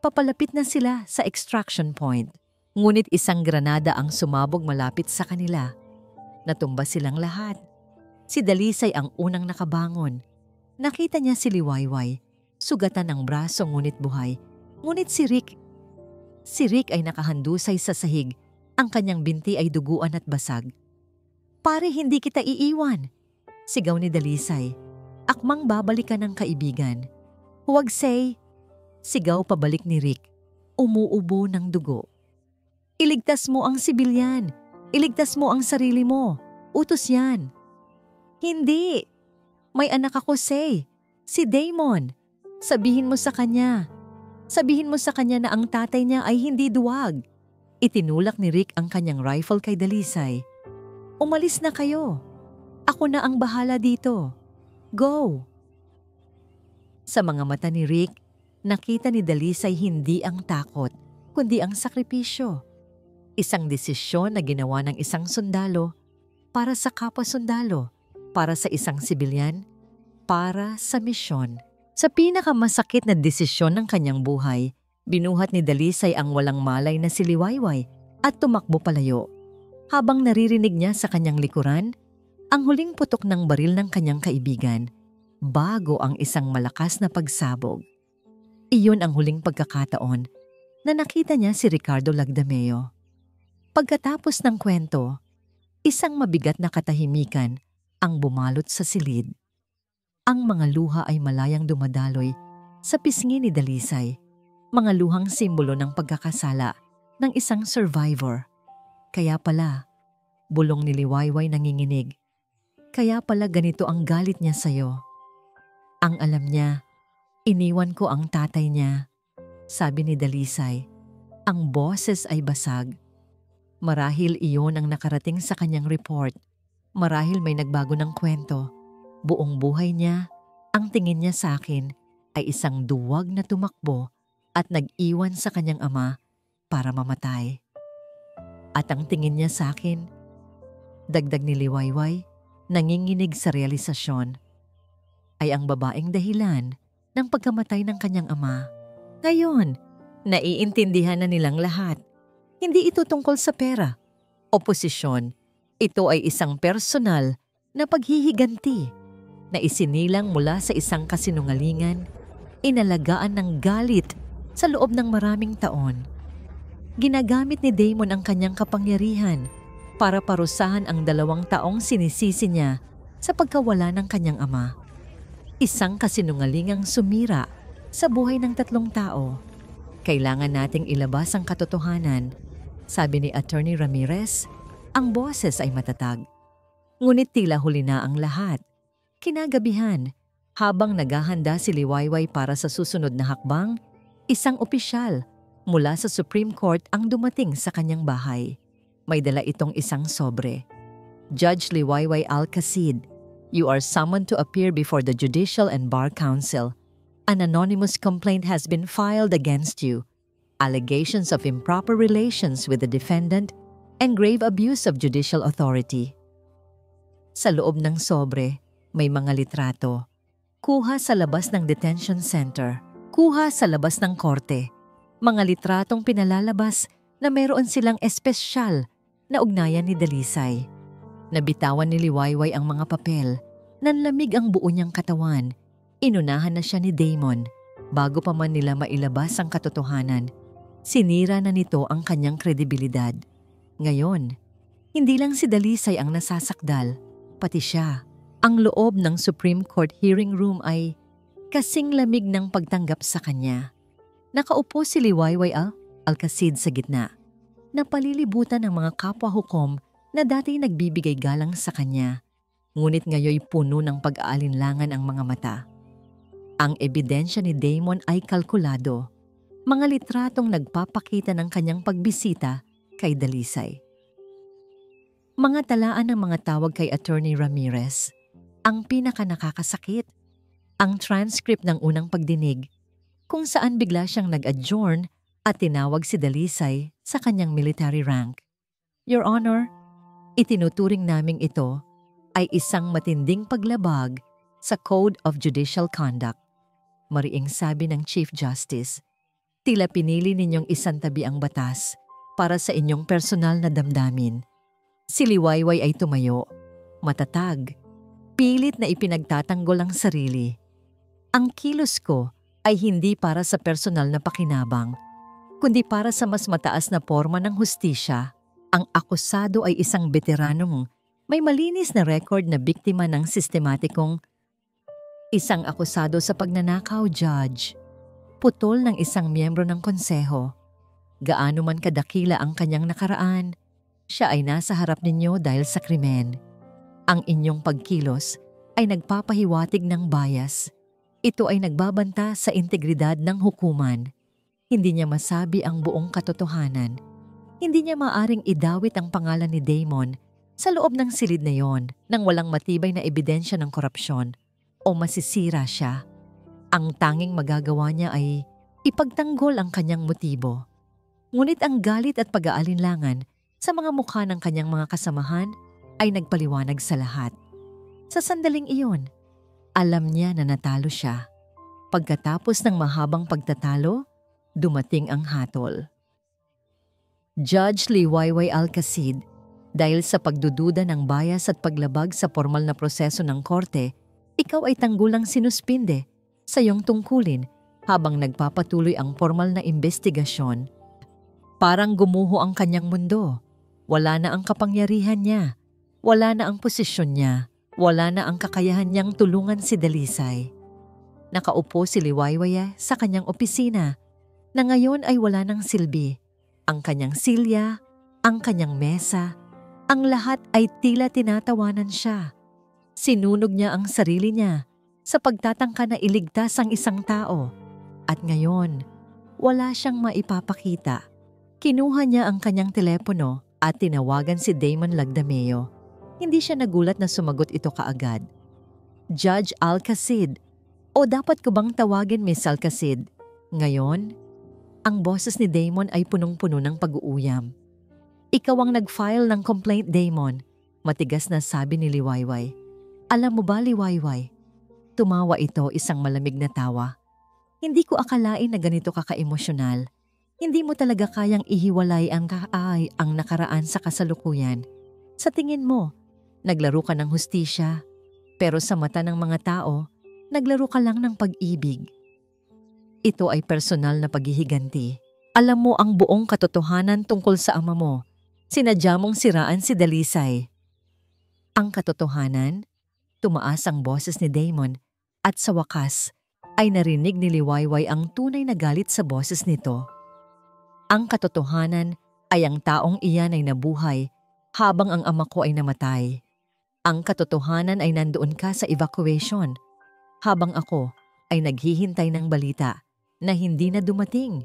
Papalapit na sila sa extraction point. Ngunit isang granada ang sumabog malapit sa kanila. Natumba silang lahat. Si Dalisay ang unang nakabangon. Nakita niya si Liwayway, sugatan ng braso ngunit buhay. Ngunit si Rick ay nakahandusay sa sahig. Ang kanyang binti ay duguan at basag. "Pare, hindi kita iiwan," sigaw ni Dalisay. Akmang babalikan ng kaibigan. "Huwag, Say," sigaw pabalik ni Rick. Umuubo ng dugo. "Iligtas mo ang sibilyan. Iligtas mo ang sarili mo. Utos yan." "Hindi. May anak ako, Say. Si Damon. Sabihin mo sa kanya. Sabihin mo sa kanya na ang tatay niya ay hindi duwag." Itinulak ni Rick ang kanyang rifle kay Dalisay. "Umalis na kayo. Ako na ang bahala dito. Go." Sa mga mata ni Rick, nakita ni Dalisay hindi ang takot, kundi ang sakripisyo. Isang desisyon na ginawa ng isang sundalo para sa kapwa-sundalo, para sa isang sibilyan, para sa misyon. Sa pinakamasakit na desisyon ng kanyang buhay, binuhat ni Dalisay ang walang malay na si Liwayway at tumakbo palayo. Habang naririnig niya sa kanyang likuran, ang huling putok ng baril ng kanyang kaibigan, bago ang isang malakas na pagsabog. Iyon ang huling pagkakataon na nakita niya si Ricardo Lagdameo. Pagkatapos ng kwento, isang mabigat na katahimikan ang bumalot sa silid. Ang mga luha ay malayang dumadaloy sa pisngi ni Dalisay, mga luhang simbolo ng pagkakasala ng isang survivor. Kaya pala, bulong ni Liwayway nanginginig. Kaya pala ganito ang galit niya sa'yo. Ang alam niya, iniwan ko ang tatay niya. Sabi ni Dalisay, ang boses ay basag. Marahil iyon ang nakarating sa kanyang report. Marahil may nagbago ng kwento. Buong buhay niya, ang tingin niya sa akin ay isang duwag na tumakbo at nag-iwan sa kanyang ama para mamatay. At ang tingin niya sa akin, dagdag ni Liwayway, nanginginig sa realisasyon, ay ang babaeng dahilan ng pagkamatay ng kanyang ama. Ngayon, naiintindihan na nilang lahat. Hindi ito tungkol sa pera o posisyon. Ito ay isang personal na paghihiganti na isinilang mula sa isang kasinungalingan, inalagaan ng galit sa loob ng maraming taon. Ginagamit ni Damon ang kanyang kapangyarihan para parusahan ang 2 taong sinisisi niya sa pagkawala ng kanyang ama. Isang kasinungalingang sumira sa buhay ng 3 tao. Kailangan nating ilabas ang katotohanan. Sabi ni Attorney Ramirez, ang boses ay matatag. Ngunit tila huli na ang lahat. Kinagabihan, habang naghahanda si Liwayway para sa susunod na hakbang, isang opisyal mula sa Supreme Court ang dumating sa kanyang bahay. May dala itong isang sobre. Judge Liwayway Alcacid, you are summoned to appear before the Judicial and Bar Council. An anonymous complaint has been filed against you. Allegations of improper relations with the defendant and grave abuse of judicial authority. Sa loob ng sobre, may mga litrato. Kuha sa labas ng detention center. Kuha sa labas ng korte. Mga litratong pinalalabas na mayroon silang espesyal na ugnayan ni Dalisay. Nabitawan ni Liwayway ang mga papel. Nanlamig ang buo niyang katawan. Inunahan na siya ni Damon. Bago pa man nila mailabas ang katotohanan, sinira na nito ang kanyang kredibilidad. Ngayon, hindi lang si Dalisay ang nasasakdal, pati siya. Ang loob ng Supreme Court hearing room ay kasing lamig ng pagtanggap sa kanya. Nakaupo si Liwayway Alcacid sa gitna, napalilibutan ng mga kapwa-hukom na dati nagbibigay galang sa kanya, ngunit ngayoy puno ng pag-aalinlangan ang mga mata. Ang ebidensya ni Damon ay kalkulado, mga litratong nagpapakita ng kanyang pagbisita kay Dalisay. Mga talaan ng mga tawag kay Attorney Ramirez. Ang pinaka-nakakasakit, ang transcript ng unang pagdinig, kung saan bigla siyang nag-adjourn at tinawag si Dalisay sa kanyang military rank. Your Honor, itinuturing naming ito ay isang matinding paglabag sa Code of Judicial Conduct. Mariing sabi ng Chief Justice, tila pinili ninyong isantabi ang batas para sa inyong personal na damdamin. Si Liwayway ay tumayo, matatag, pilit na ipinagtatanggol ang sarili. Ang kilos ko ay hindi para sa personal na pakinabang, kundi para sa mas mataas na forma ng hustisya. Ang akusado ay isang veteranong may malinis na record na biktima ng sistematikong isang akusado sa pagnanakaw, Judge. Putol ng isang miyembro ng konseho. Gaano man kadakila ang kanyang nakaraan, siya ay nasa harap ninyo dahil sa krimen. Ang inyong pagkilos ay nagpapahiwatig ng bias. Ito ay nagbabanta sa integridad ng hukuman. Hindi niya masabi ang buong katotohanan. Hindi niya maaring idawit ang pangalan ni Damon sa loob ng silid na yon nang walang matibay na ebidensya ng korupsyon o masisira siya. Ang tanging magagawa niya ay ipagtanggol ang kanyang motibo. Ngunit ang galit at pag-aalinlangan sa mga mukha ng kanyang mga kasamahan ay nagpaliwanag sa lahat. Sa sandaling iyon, alam niya na natalo siya. Pagkatapos ng mahabang pagtatalo, dumating ang hatol. Judge Liwayway Alcacid, dahil sa pagdududa ng bias at paglabag sa formal na proseso ng korte, ikaw ay tanggulang sinuspinde sa iyong tungkulin habang nagpapatuloy ang formal na investigasyon. Parang gumuho ang kanyang mundo. Wala na ang kapangyarihan niya. Wala na ang posisyon niya. Wala na ang kakayahan niyang tulungan si Dalisay. Nakaupo si Liwayway sa kanyang opisina na ngayon ay wala ng silbi. Ang kanyang silya, ang kanyang mesa, ang lahat ay tila tinatawanan siya. Sinunog niya ang sarili niya sa pagtatangka na iligtas ang isang tao. At ngayon, wala siyang maipapakita. Kinuha niya ang kanyang telepono at tinawagan si Damon Lagdameo. Hindi siya nagulat na sumagot ito kaagad. Judge Alcacid, o dapat ko bang tawagin Miss Alcacid? Ngayon, ang boses ni Damon ay punong-puno ng pag-uuyam. Ikaw ang nag-file ng complaint, Damon, matigas na sabi ni Liwayway. Alam mo ba, Liwayway? Tumawa ito, isang malamig na tawa. Hindi ko akalain na ganito ka ka-emosyonal. Hindi mo talaga kayang ihiwalay ang nakaraan sa kasalukuyan. Sa tingin mo, naglaro ka ng hustisya, pero sa mata ng mga tao, naglaro ka lang ng pag-ibig. Ito ay personal na paghihiganti. Alam mo ang buong katotohanan tungkol sa ama mo. Sinadya mong siraan si Dalisay. Ang katotohanan? Tumaas ang boses ni Damon at sa wakas ay narinig ni Liwayway ang tunay na galit sa boses nito. Ang katotohanan ay ang taong iyan ay nabuhay habang ang ama ko ay namatay. Ang katotohanan ay nandoon ka sa evacuation habang ako ay naghihintay ng balita na hindi na dumating.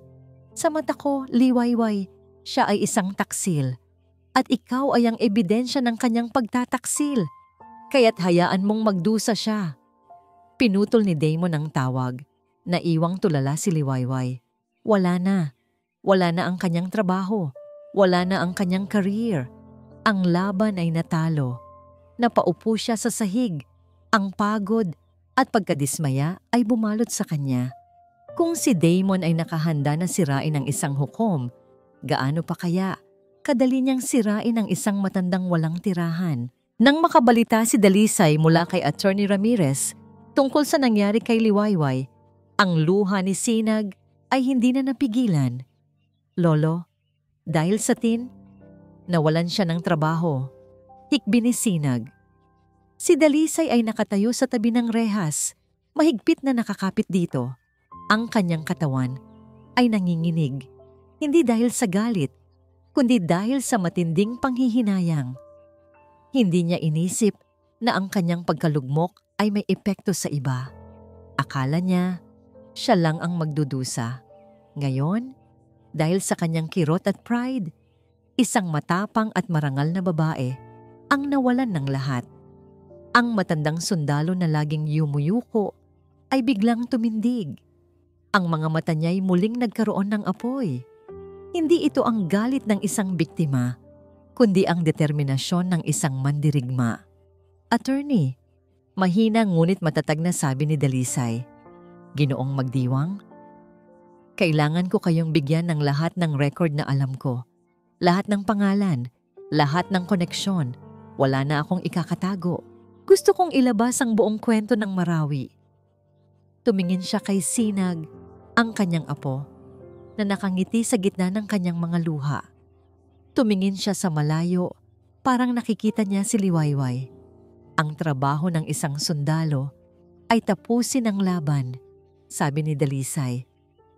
Sa mata ko, Liwayway, siya ay isang taksil at ikaw ay ang ebidensya ng kanyang pagtataksil. Kaya't hayaan mong magdusa siya. Pinutol ni Damon ang tawag. Naiwang tulala si Liwayway. Wala na. Wala na ang kanyang trabaho. Wala na ang kanyang career. Ang laban ay natalo. Napaupo siya sa sahig. Ang pagod at pagkadismaya ay bumalot sa kanya. Kung si Damon ay nakahanda na sirain ang isang hukom, gaano pa kaya kadali niyang sirain ang isang matandang walang tirahan? Nang makabalita si Dalisay mula kay Attorney Ramirez tungkol sa nangyari kay Liwayway, ang luha ni Sinag ay hindi na napigilan. Lolo, dahil sa tin, nawalan siya ng trabaho. Hikbi ni Sinag. Si Dalisay ay nakatayo sa tabi ng rehas, mahigpit na nakakapit dito. Ang kanyang katawan ay nanginginig, hindi dahil sa galit, kundi dahil sa matinding panghihinayang. Hindi niya inisip na ang kanyang pagkalugmok ay may epekto sa iba. Akala niya, siya lang ang magdudusa. Ngayon, dahil sa kanyang kirot at pride, isang matapang at marangal na babae ang nawalan ng lahat. Ang matandang sundalo na laging yumuyuko ay biglang tumindig. Ang mga mata niya'y muling nagkaroon ng apoy. Hindi ito ang galit ng isang biktima, kundi ang determinasyon ng isang mandirigma. Attorney, mahina ngunit matatag na sabi ni Dalisay. Ginoong Magdiwang, kailangan ko kayong bigyan ng lahat ng record na alam ko. Lahat ng pangalan, lahat ng koneksyon. Wala na akong ikakatago. Gusto kong ilabas ang buong kwento ng Marawi. Tumingin siya kay Sinag, ang kanyang apo, na nakangiti sa gitna ng kanyang mga luha. Tumingin siya sa malayo, parang nakikita niya si Liwayway. Ang trabaho ng isang sundalo ay tapusin ang laban, sabi ni Dalisay.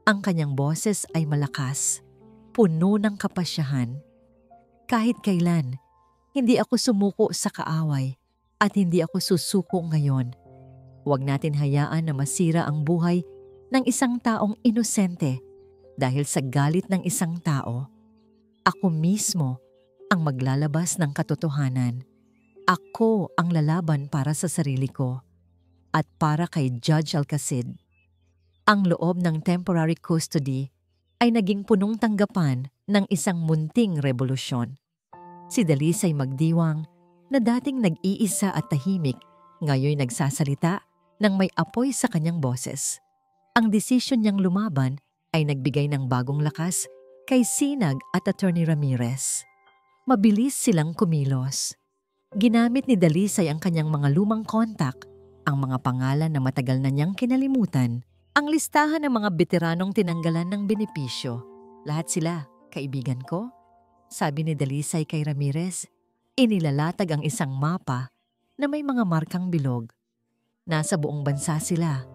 Ang kanyang boses ay malakas, puno ng kapasyahan. Kahit kailan, hindi ako sumuko sa kaaway at hindi ako susuko ngayon. Huwag natin hayaan na masira ang buhay ng isang taong inosente dahil sa galit ng isang tao. Ako mismo ang maglalabas ng katotohanan. Ako ang lalaban para sa sarili ko at para kay Judge Alcacid. Ang loob ng temporary custody ay naging punong tanggapan ng isang munting revolusyon. Si Dalisay Magdiwang, na dating nag-iisa at tahimik, ngayon nagsasalita nang may apoy sa kanyang boses. Ang desisyon niyang lumaban ay nagbigay ng bagong lakas kay Sinag at Attorney Ramirez. Mabilis silang kumilos. Ginamit ni Dalisay ang kanyang mga lumang kontak, ang mga pangalan na matagal na niyang kinalimutan, ang listahan ng mga veteranong tinanggalan ng benepisyo. Lahat sila, kaibigan ko, sabi ni Dalisay kay Ramirez. Inilalatag ang isang mapa na may mga markang bilog. Nasa buong bansa sila,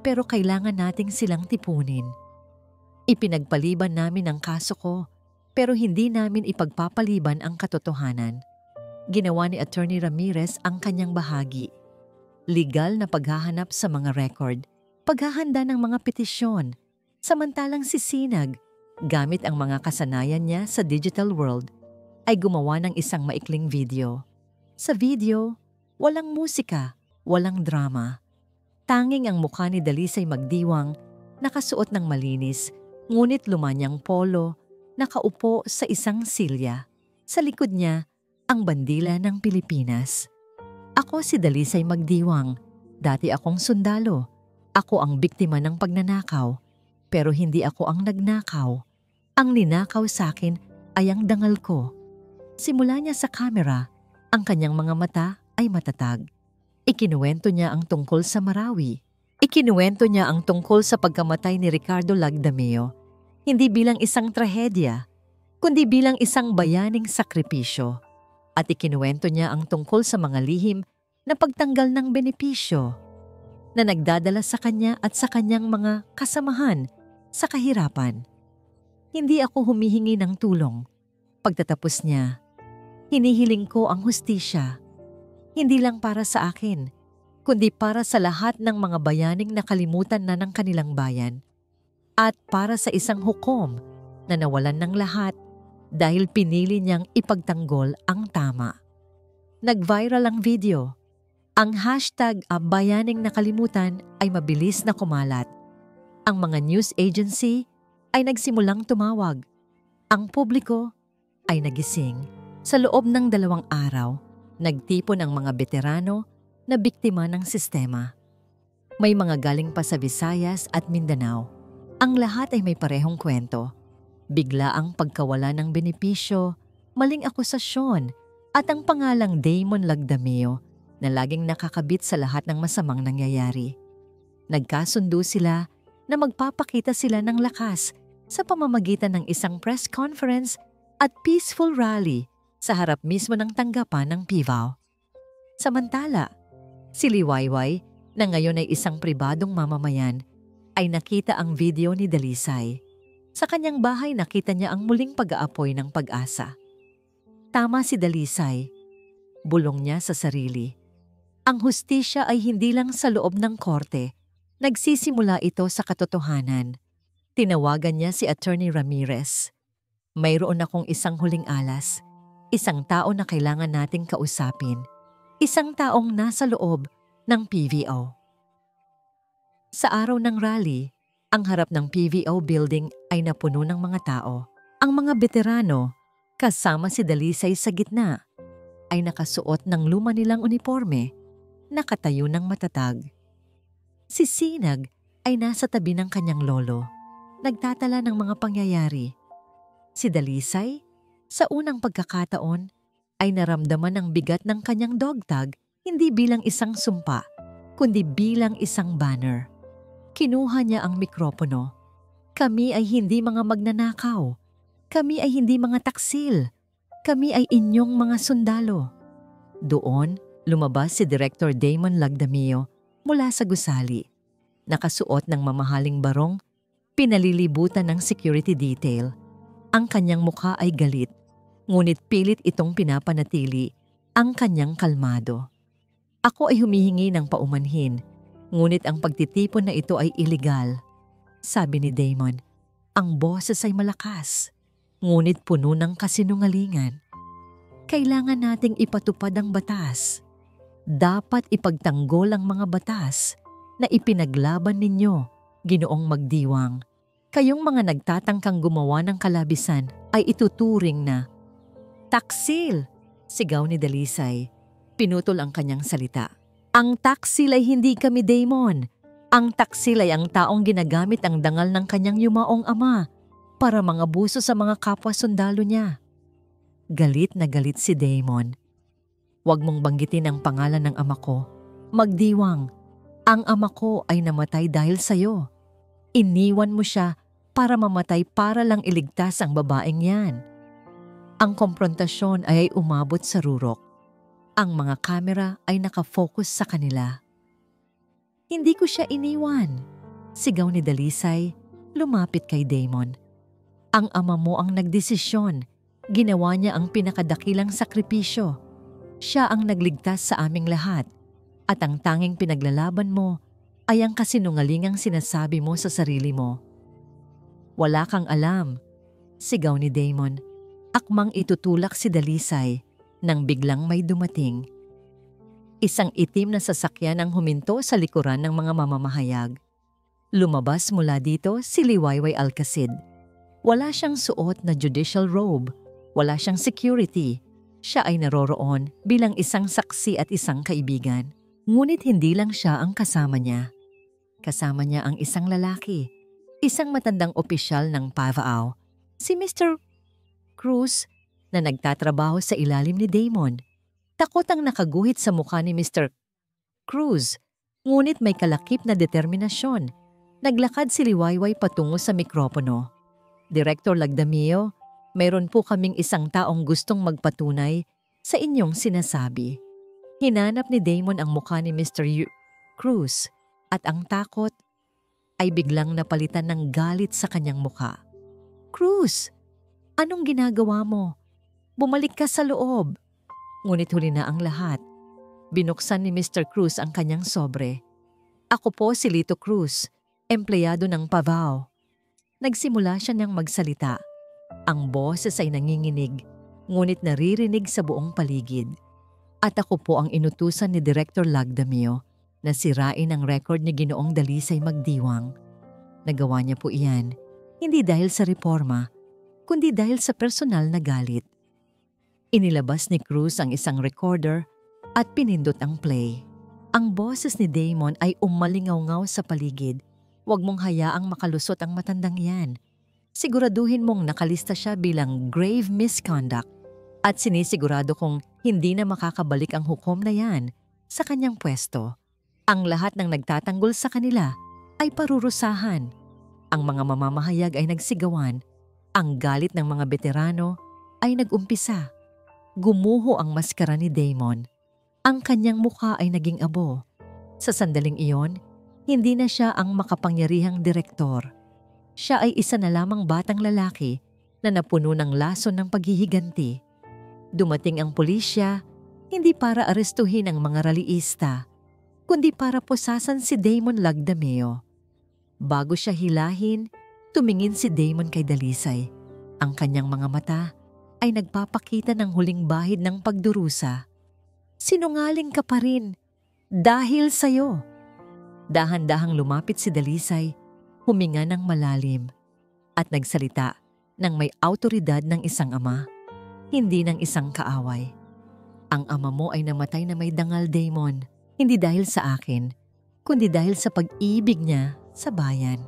pero kailangan nating silang tipunin. Ipinagpaliban namin ang kaso ko, pero hindi namin ipagpapaliban ang katotohanan. Ginawa ni Attorney Ramirez ang kanyang bahagi. Legal na paghahanap sa mga record, paghahanda ng mga petisyon, samantalang si Sinag, gamit ang mga kasanayan niya sa digital world, ay gumawa ng isang maikling video. Sa video, walang musika, walang drama. Tanging ang mukha ni Dalisay Magdiwang, nakasuot ng malinis, ngunit lumanyang polo, nakaupo sa isang silya. Sa likod niya, ang bandila ng Pilipinas. Ako si Dalisay Magdiwang. Dati akong sundalo. Ako ang biktima ng pagnanakaw. Pero hindi ako ang nagnakaw. Ang ninakaw sa akin ay ang dangal ko. Simula niya sa kamera, ang kanyang mga mata ay matatag. Ikinuwento niya ang tungkol sa Marawi. Ikinuwento niya ang tungkol sa pagkamatay ni Ricardo Lagdameo, hindi bilang isang trahedya, kundi bilang isang bayaning sakripisyo. At ikinuwento niya ang tungkol sa mga lihim na pagtanggal ng benepisyo na nagdadala sa kanya at sa kanyang mga kasamahan sa kahirapan. Hindi ako humihingi ng tulong. Pagtatapos niya, hinihiling ko ang hustisya, hindi lang para sa akin, kundi para sa lahat ng mga bayaning nakalimutan na ng kanilang bayan at para sa isang hukom na nawalan ng lahat dahil pinili niyang ipagtanggol ang tama. Nag-viral ang video. Ang hashtag bayaning nakalimutan ay mabilis na kumalat. Ang mga news agency ay nagsimulang tumawag. Ang publiko ay nagising. Sa loob ng 2 araw, nagtipon ang mga veterano na biktima ng sistema. May mga galing pa sa Visayas at Mindanao. Ang lahat ay may parehong kwento. Bigla ang pagkawala ng benepisyo, maling akusasyon, at ang pangalang Damon Lagdameo na laging nakakabit sa lahat ng masamang nangyayari. Nagkasundo sila na magpapakita sila ng lakas sa pamamagitan ng isang press conference at peaceful rally sa harap mismo ng tanggapan ng PIVAO. Samantala, si Liwayway, na ngayon ay isang pribadong mamamayan, ay nakita ang video ni Dalisay. Sa kanyang bahay nakita niya ang muling pag-aapoy ng pag-asa. Tama si Dalisay. Bulong niya sa sarili. Ang hustisya ay hindi lang sa loob ng korte. Nagsisimula ito sa katotohanan. Tinawagan niya si Attorney Ramirez. Mayroon akong isang huling alas. Isang tao na kailangan nating kausapin. Isang taong nasa loob ng PVO. Sa araw ng rally, ang harap ng PVO building ay napuno ng mga tao. Ang mga veterano, kasama si Dalisay sa gitna, ay nakasuot ng luma nilang uniforme, nakatayo ng matatag. Si Sinag ay nasa tabi ng kanyang lolo, nagtatala ng mga pangyayari. Si Dalisay, sa unang pagkakataon, ay naramdaman ang bigat ng kanyang dog tag hindi bilang isang sumpa, kundi bilang isang banner. Kinuha niya ang mikropono. Kami ay hindi mga magnanakaw. Kami ay hindi mga taksil. Kami ay inyong mga sundalo. Doon, lumabas si Director Damon Lagdamio mula sa gusali. Nakasuot ng mamahaling barong, pinalilibutan ng security detail. Ang kanyang mukha ay galit, ngunit pilit itong pinapanatili ang kanyang kalmado. Ako ay humihingi ng paumanhin, ngunit ang pagtitipon na ito ay iligal. Sabi ni Damon, ang boses ay malakas, ngunit puno ng kasinungalingan. Kailangan nating ipatupad ang batas. Dapat ipagtanggol ang mga batas na ipinaglaban ninyo, Ginoong Magdiwang. Kayong mga nagtatangkang gumawa ng kalabisan ay ituturing na taksil, sigaw ni Dalisay. Pinutol ang kanyang salita. Ang taksil ay hindi kami, Damon. Ang taksil ay ang taong ginagamit ang dangal ng kanyang yumaong ama para mangabuso sa mga kapwa sundalo niya. Galit na galit si Damon. Huwag mong banggitin ang pangalan ng ama ko. Magdiwang, ang ama ko ay namatay dahil sa'yo. Iniwan mo siya para mamatay para lang iligtas ang babaeng yan. Ang komprontasyon ay umabot sa rurok. Ang mga kamera ay nakafocus sa kanila. Hindi ko siya iniwan, sigaw ni Dalisay, lumapit kay Damon. Ang ama mo ang nagdesisyon. Ginawa niya ang pinakadakilang sakripisyo. Siya ang nagligtas sa aming lahat. At ang tanging pinaglalaban mo ay ang kasinungalingang sinasabi mo sa sarili mo. Wala kang alam, sigaw ni Damon. Akmang itutulak si Dalisay nang biglang may dumating. Isang itim na sasakyan ang huminto sa likuran ng mga mamamahayag. Lumabas mula dito si Liwayway Alcacid. Wala siyang suot na judicial robe. Wala siyang security. Siya ay naroroon bilang isang saksi at isang kaibigan. Ngunit hindi lang siya ang kasama niya. Kasama niya ang isang lalaki, isang matandang opisyal ng Pavao, si Mr. Cruz na nagtatrabaho sa ilalim ni Damon. Takot ang nakaguhit sa mukha ni Mr. Cruz, ngunit may kalakip na determinasyon. Naglakad si Liwayway patungo sa mikropono. Director Lagdamio, mayroon po kaming isang taong gustong magpatunay sa inyong sinasabi. Hinanap ni Damon ang mukha ni Mr. Cruz at ang takot ay biglang napalitan ng galit sa kanyang mukha. Cruz, anong ginagawa mo? Bumalik ka sa loob. Ngunit huli na ang lahat. Binuksan ni Mr. Cruz ang kanyang sobre. Ako po si Lito Cruz, empleyado ng Pavao. Nagsimula siya niyang magsalita. Ang boses ay nanginginig, ngunit naririnig sa buong paligid. At ako po ang inutusan ni Director Lagdamio na sirain ang record ni Ginoong Dalisay Magdiwang. Nagawa niya po iyan, hindi dahil sa reforma, kundi dahil sa personal na galit. Inilabas ni Cruz ang isang recorder at pinindot ang play. Ang boses ni Damon ay umalingaw-ngaw sa paligid. Huwag mong hayaang makalusot ang matandang yan. Siguraduhin mong nakalista siya bilang grave misconduct at sinisigurado kong hindi na makakabalik ang hukom na yan sa kanyang pwesto. Ang lahat ng nagtatanggol sa kanila ay parurusahan. Ang mga mamamahayag ay nagsigawan. Ang galit ng mga veterano ay nag-umpisa. Gumuho ang maskara ni Damon. Ang kanyang mukha ay naging abo. Sa sandaling iyon, hindi na siya ang makapangyarihang direktor. Siya ay isa na lamang batang lalaki na napuno ng lason ng paghihiganti. Dumating ang pulisya, hindi para arestuhin ang mga raliista, kundi para pusasan si Damon Lagdamio. Bago siya hilahin, tumingin si Damon kay Dalisay. Ang kanyang mga mata ay nagpapakita ng huling bahid ng pagdurusa. Sinungaling ka pa rin, dahil sa'yo. Dahan-dahang lumapit si Dalisay, huminga ng malalim, at nagsalita ng may awtoridad ng isang ama, hindi ng isang kaaway. Ang ama mo ay namatay na may dangal, Damon. Hindi dahil sa akin, kundi dahil sa pag-ibig niya sa bayan.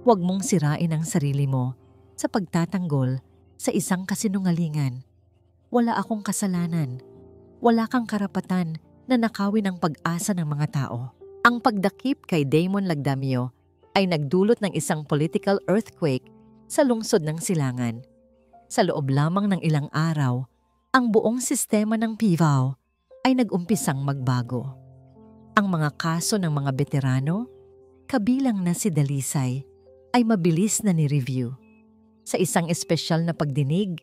Huwag mong sirain ang sarili mo sa pagtatanggol sa isang kasinungalingan. Wala akong kasalanan. Wala kang karapatan na nakawin ang pag-asa ng mga tao. Ang pagdakip kay Damon Lagdamio ay nagdulot ng isang political earthquake sa lungsod ng Silangan. Sa loob lamang ng ilang araw, ang buong sistema ng PIVAO ay nag-umpisang magbago. Ang mga kaso ng mga veterano, kabilang na si Dalisay, ay mabilis na ni-review. Sa isang espesyal na pagdinig,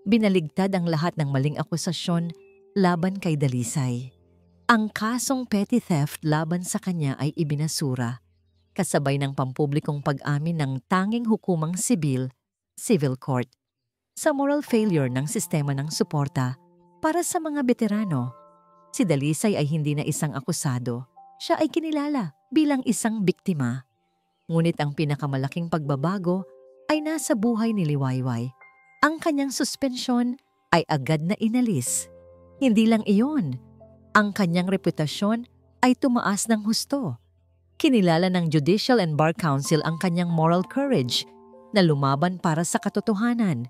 binaligtad ang lahat ng maling akusasyon laban kay Dalisay. Ang kasong petty theft laban sa kanya ay ibinasura, kasabay ng pampublikong pag-amin ng tanging hukumang sibil, civil court, sa moral failure ng sistema ng suporta para sa mga veterano. Si Dalisay ay hindi na isang akusado. Siya ay kinilala bilang isang biktima. Ngunit ang pinakamalaking pagbabago ay nasa buhay ni Liwayway. Ang kanyang suspensyon ay agad na inalis. Hindi lang iyon, ang kanyang reputasyon ay tumaas ng husto. Kinilala ng Judicial and Bar Council ang kanyang moral courage na lumaban para sa katotohanan.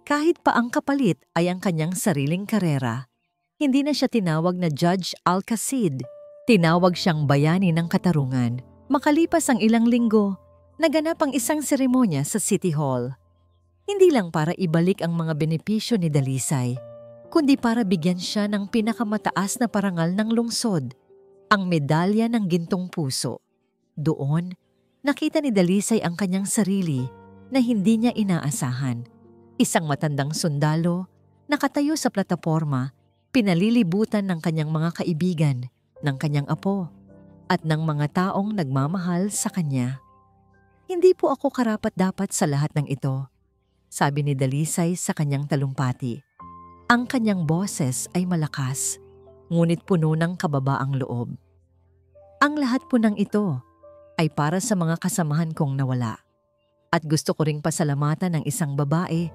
Kahit pa ang kapalit ay ang kanyang sariling karera. Hindi na siya tinawag na Judge Alcacid. Tinawag siyang bayani ng katarungan. Makalipas ang ilang linggo, naganap ang isang seremonya sa City Hall. Hindi lang para ibalik ang mga benepisyo ni Dalisay, kundi para bigyan siya ng pinakamataas na parangal ng lungsod, ang medalya ng gintong puso. Doon, nakita ni Dalisay ang kanyang sarili na hindi niya inaasahan. Isang matandang sundalo, nakatayo sa plataporma, pinalilibutan ng kanyang mga kaibigan, ng kanyang apo, at ng mga taong nagmamahal sa kanya. Hindi po ako karapat-dapat sa lahat ng ito, sabi ni Dalisay sa kanyang talumpati. Ang kanyang boses ay malakas, ngunit puno ng kababaang loob. Ang lahat po ng ito ay para sa mga kasamahan kong nawala. At gusto ko ring pasalamatan ng isang babae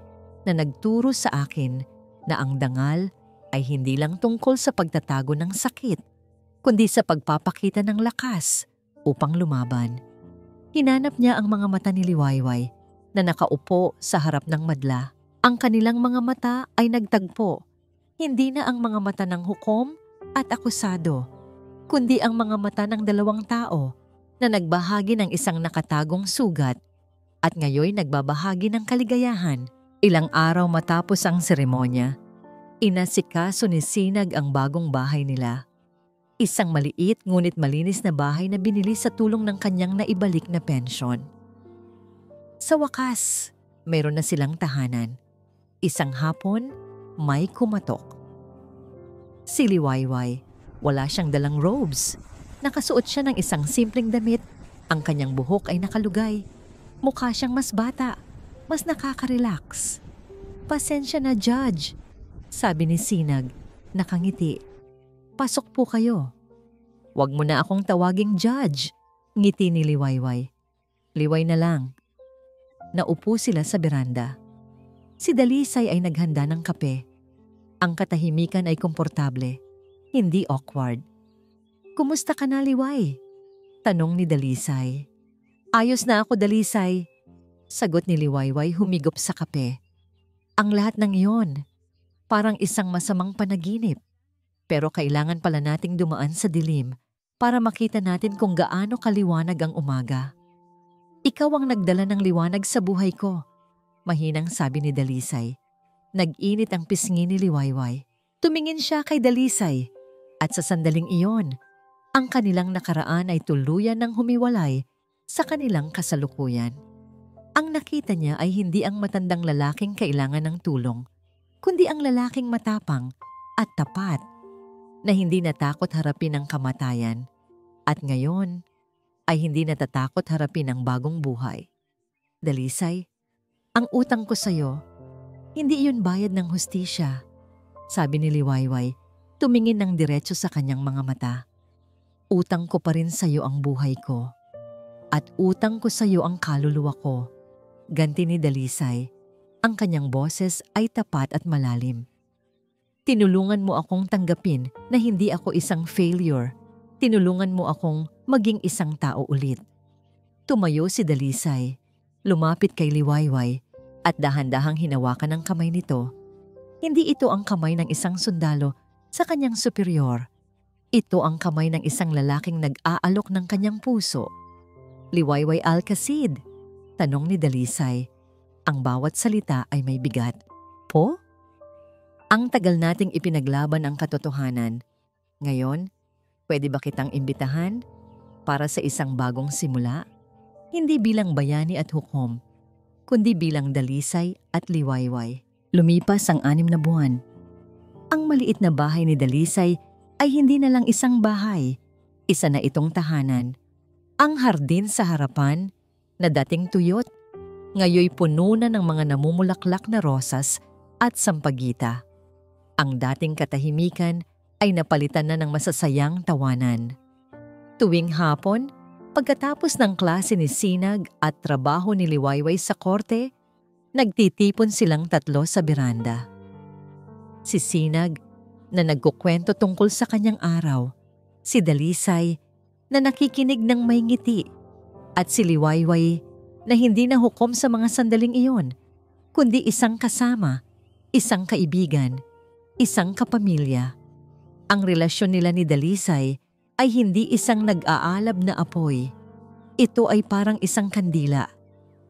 na nagturo sa akin na ang dangal ay hindi lang tungkol sa pagtatago ng sakit, kundi sa pagpapakita ng lakas upang lumaban. Hinanap niya ang mga mata ni Liwayway na nakaupo sa harap ng madla. Ang kanilang mga mata ay nagtagpo. Hindi na ang mga mata ng hukom at akusado, kundi ang mga mata ng dalawang tao na nagbahagi ng isang nakatagong sugat at ngayoy nagbabahagi ng kaligayahan. Ilang araw matapos ang seremonya, inasikaso ni Sinag ang bagong bahay nila. Isang maliit ngunit malinis na bahay na binili sa tulong ng kanyang naibalik na pensyon. Sa wakas, mayroon na silang tahanan. Isang hapon, may kumatok. Si Liwayway, wala siyang dalang robes. Nakasuot siya ng isang simpleng damit. Ang kanyang buhok ay nakalugay. Mukha siyang mas bata, mas nakaka-relax. Pasensya na, Judge, sabi ni Sinag, nakangiti. Pasok po kayo. Huwag mo na akong tawaging Judge, ngiti ni Liwayway. Liway na lang. Naupo sila sa beranda. Si Dalisay ay naghanda ng kape. Ang katahimikan ay komportable, hindi awkward. Kumusta ka na, Liway? Tanong ni Dalisay. Ayos na ako, Dalisay. Sagot ni Liwayway humigop sa kape. Ang lahat ng iyon, parang isang masamang panaginip. Pero kailangan pala nating dumaan sa dilim para makita natin kung gaano kaliwanag ang umaga. Ikaw ang nagdala ng liwanag sa buhay ko, mahinang sabi ni Dalisay. Nag-init ang pisngi ni Liwayway. Tumingin siya kay Dalisay at sa sandaling iyon, ang kanilang nakaraan ay tuluyan ng humiwalay sa kanilang kasalukuyan. Ang nakita niya ay hindi ang matandang lalaking kailangan ng tulong, kundi ang lalaking matapang at tapat na hindi natakot harapin ang kamatayan at ngayon ay hindi natatakot harapin ang bagong buhay. Dalisay, ang utang ko sa'yo, hindi iyon bayad ng hustisya, sabi ni Liwayway, tumingin ng diretso sa kanyang mga mata. Utang ko pa rin sa'yo ang buhay ko at utang ko sa'yo ang kaluluwa ko. Ganti ni Dalisay, ang kanyang boses ay tapat at malalim. Tinulungan mo akong tanggapin na hindi ako isang failure. Tinulungan mo akong maging isang tao ulit. Tumayo si Dalisay, lumapit kay Liwayway at dahan-dahang hinawakan ang kamay nito. Hindi ito ang kamay ng isang sundalo sa kanyang superior. Ito ang kamay ng isang lalaking nag-aalok ng kanyang puso. Liwayway Alcacid, tanong ni Dalisay. Ang bawat salita ay may bigat. Po? Ang tagal nating ipinaglaban ang katotohanan. Ngayon, pwede ba kitang imbitahan para sa isang bagong simula? Hindi bilang bayani at hukom, kundi bilang Dalisay at Liwayway. Lumipas ang 6 na buwan. Ang maliit na bahay ni Dalisay ay hindi na lang isang bahay. Isa na itong tahanan. Ang hardin sa harapan na dating tuyot, ngayoy puno na ng mga namumulaklak na rosas at sampagita. Ang dating katahimikan ay napalitan na ng masasayang tawanan. Tuwing hapon, pagkatapos ng klase ni Sinag at trabaho ni Liwayway sa korte, nagtitipon silang 3 sa beranda. Si Sinag na nagkukwento tungkol sa kanyang araw, si Dalisay na nakikinig ng may ngiti, at si Liwayway na hindi na hukom sa mga sandaling iyon, kundi isang kasama, isang kaibigan, isang kapamilya. Ang relasyon nila ni Dalisay ay hindi isang nag-aalab na apoy. Ito ay parang isang kandila,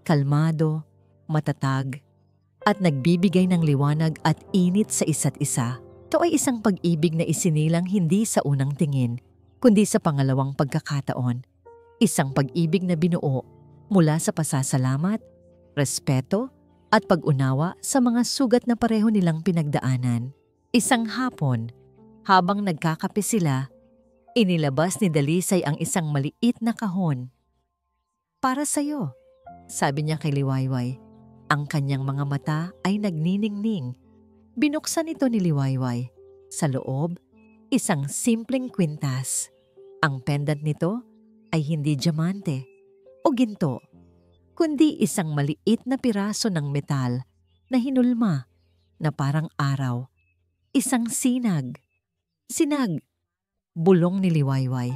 kalmado, matatag, at nagbibigay ng liwanag at init sa isa't isa. Ito ay isang pag-ibig na isinilang hindi sa unang tingin, kundi sa pangalawang pagkakataon. Isang pag-ibig na binuo mula sa pasasalamat, respeto, at pag-unawa sa mga sugat na pareho nilang pinagdaanan. Isang hapon, habang nagkakape sila, inilabas ni Dalisay ang isang maliit na kahon. Para sa'yo, sabi niya kay Liwayway. Ang kanyang mga mata ay nagniningning. Binuksan ito ni Liwayway. Sa loob, isang simpleng kwintas. Ang pendant nito ay hindi diamante o ginto, kundi isang maliit na piraso ng metal na hinulma na parang araw. Isang sinag. Sinag, bulong ni Liwayway.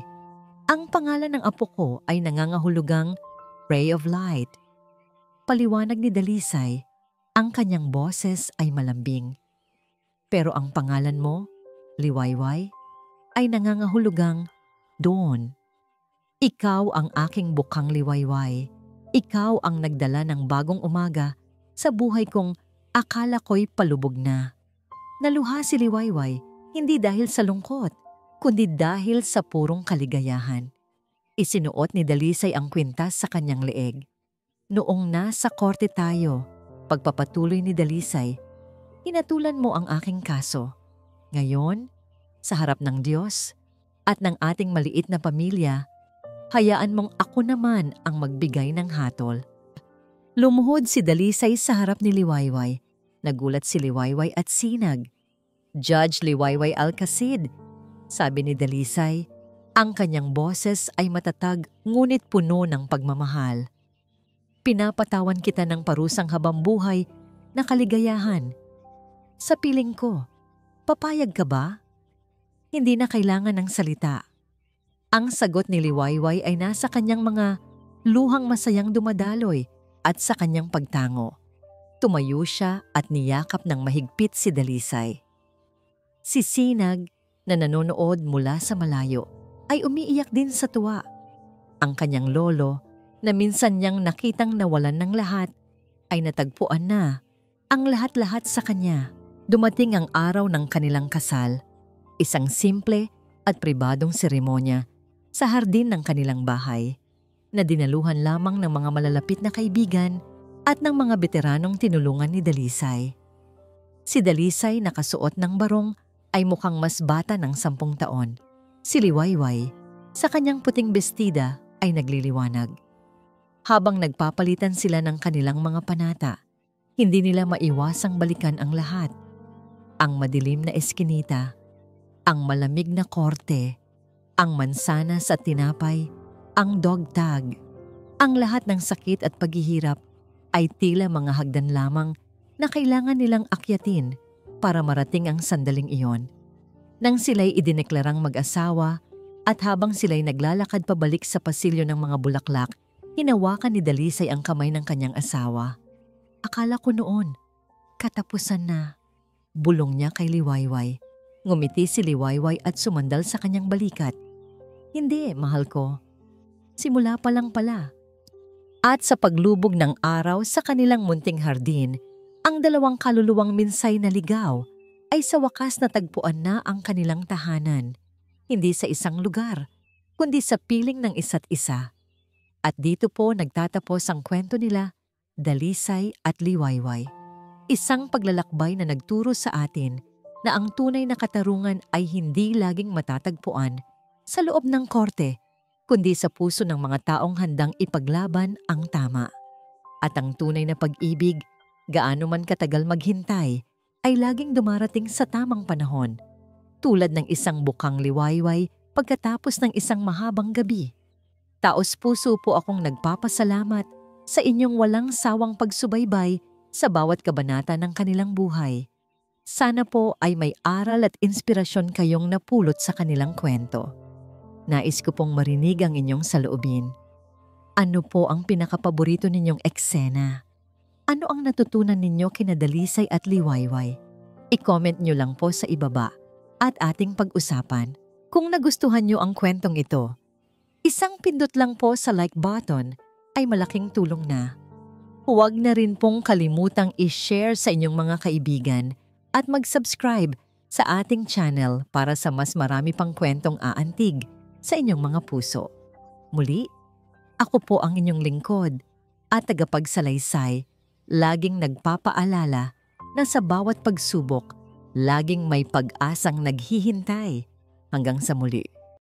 Ang pangalan ng apo ko ay nangangahulugang Ray of Light. Paliwanag ni Dalisay, ang kanyang boses ay malambing. Pero ang pangalan mo, Liwayway, ay nangangahulugang Dawn. Ikaw ang aking bukang Liwayway. Ikaw ang nagdala ng bagong umaga sa buhay kong akala ko'y palubog na. Naluha si Liwayway hindi dahil sa lungkot, kundi dahil sa purong kaligayahan. Isinuot ni Dalisay ang kwintas sa kanyang leeg. Noong nasa korte tayo, pagpapatuloy ni Dalisay, hinatulan mo ang aking kaso. Ngayon, sa harap ng Diyos at ng ating maliit na pamilya, hayaan mong ako naman ang magbigay ng hatol. Lumuhod si Dalisay sa harap ni Liwayway. Nagulat si Liwayway at Sinag. Judge Liwayway Alcacid, sabi ni Dalisay, ang kanyang boses ay matatag ngunit puno ng pagmamahal. Pinapatawan kita ng parusang habambuhay na kaligayahan. Sa piling ko, papayag ka ba? Hindi na kailangan ng salita. Ang sagot ni Liwayway ay nasa kanyang mga luhang masayang dumadaloy at sa kanyang pagtango. Tumayo siya at niyakap ng mahigpit si Dalisay. Si Sinag, na nanonood mula sa malayo, ay umiiyak din sa tuwa. Ang kanyang lolo, na minsan niyang nakitang nawalan ng lahat, ay natagpuan na ang lahat-lahat sa kanya. Dumating ang araw ng kanilang kasal, isang simple at pribadong seremonya sa hardin ng kanilang bahay, na dinaluhan lamang ng mga malalapit na kaibigan at ng mga veteranong tinulungan ni Dalisay. Si Dalisay nakasuot ng barong ay mukhang mas bata ng 10 taon. Si Liwayway, sa kanyang puting bestida, ay nagliliwanag. Habang nagpapalitan sila ng kanilang mga panata, hindi nila maiwasang balikan ang lahat. Ang madilim na eskinita, ang malamig na korte, ang mansanas at tinapay, ang dog tag, ang lahat ng sakit at paghihirap ay tila mga hagdan lamang na kailangan nilang akyatin para marating ang sandaling iyon. Nang sila'y idineklarang mag-asawa at habang sila'y naglalakad pabalik sa pasilyo ng mga bulaklak, hinawakan ni Dalisay ang kamay ng kanyang asawa. Akala ko noon, katapusan na. Bulong niya kay Liwayway. Ngumiti si Liwayway at sumandal sa kanyang balikat. Hindi, mahal ko. Simula pa lang pala. At sa paglubog ng araw sa kanilang munting hardin, ang dalawang kaluluwang minsay na ligaw ay sa wakas natagpuan na ang kanilang tahanan. Hindi sa isang lugar, kundi sa piling ng isa't isa. At dito po nagtatapos ang kwento nila, Dalisay at Liwayway. Isang paglalakbay na nagturo sa atin na ang tunay na katarungan ay hindi laging matatagpuan sa loob ng korte, kundi sa puso ng mga taong handang ipaglaban ang tama. At ang tunay na pag-ibig, gaano man katagal maghintay, ay laging dumarating sa tamang panahon, tulad ng isang bukang liwayway pagkatapos ng isang mahabang gabi. Taos puso po akong nagpapasalamat sa inyong walang sawang pagsubaybay sa bawat kabanata ng kanilang buhay. Sana po ay may aral at inspirasyon kayong napulot sa kanilang kwento. Nais ko pong marinig ang inyong saloobin. Ano po ang pinakapaborito ninyong eksena? Ano ang natutunan ninyo kina Dalisay at Liwayway? I-comment nyo lang po sa ibaba at ating pag-usapan. Kung nagustuhan nyo ang kwentong ito, isang pindot lang po sa like button ay malaking tulong na. Huwag na rin pong kalimutang i-share sa inyong mga kaibigan at mag-subscribe sa ating channel para sa mas marami pang kwentong aantig sa inyong mga puso. Muli, ako po ang inyong lingkod at tagapagsalaysay, laging nagpapaalala na sa bawat pagsubok, laging may pag-asang naghihintay. Hanggang sa muli.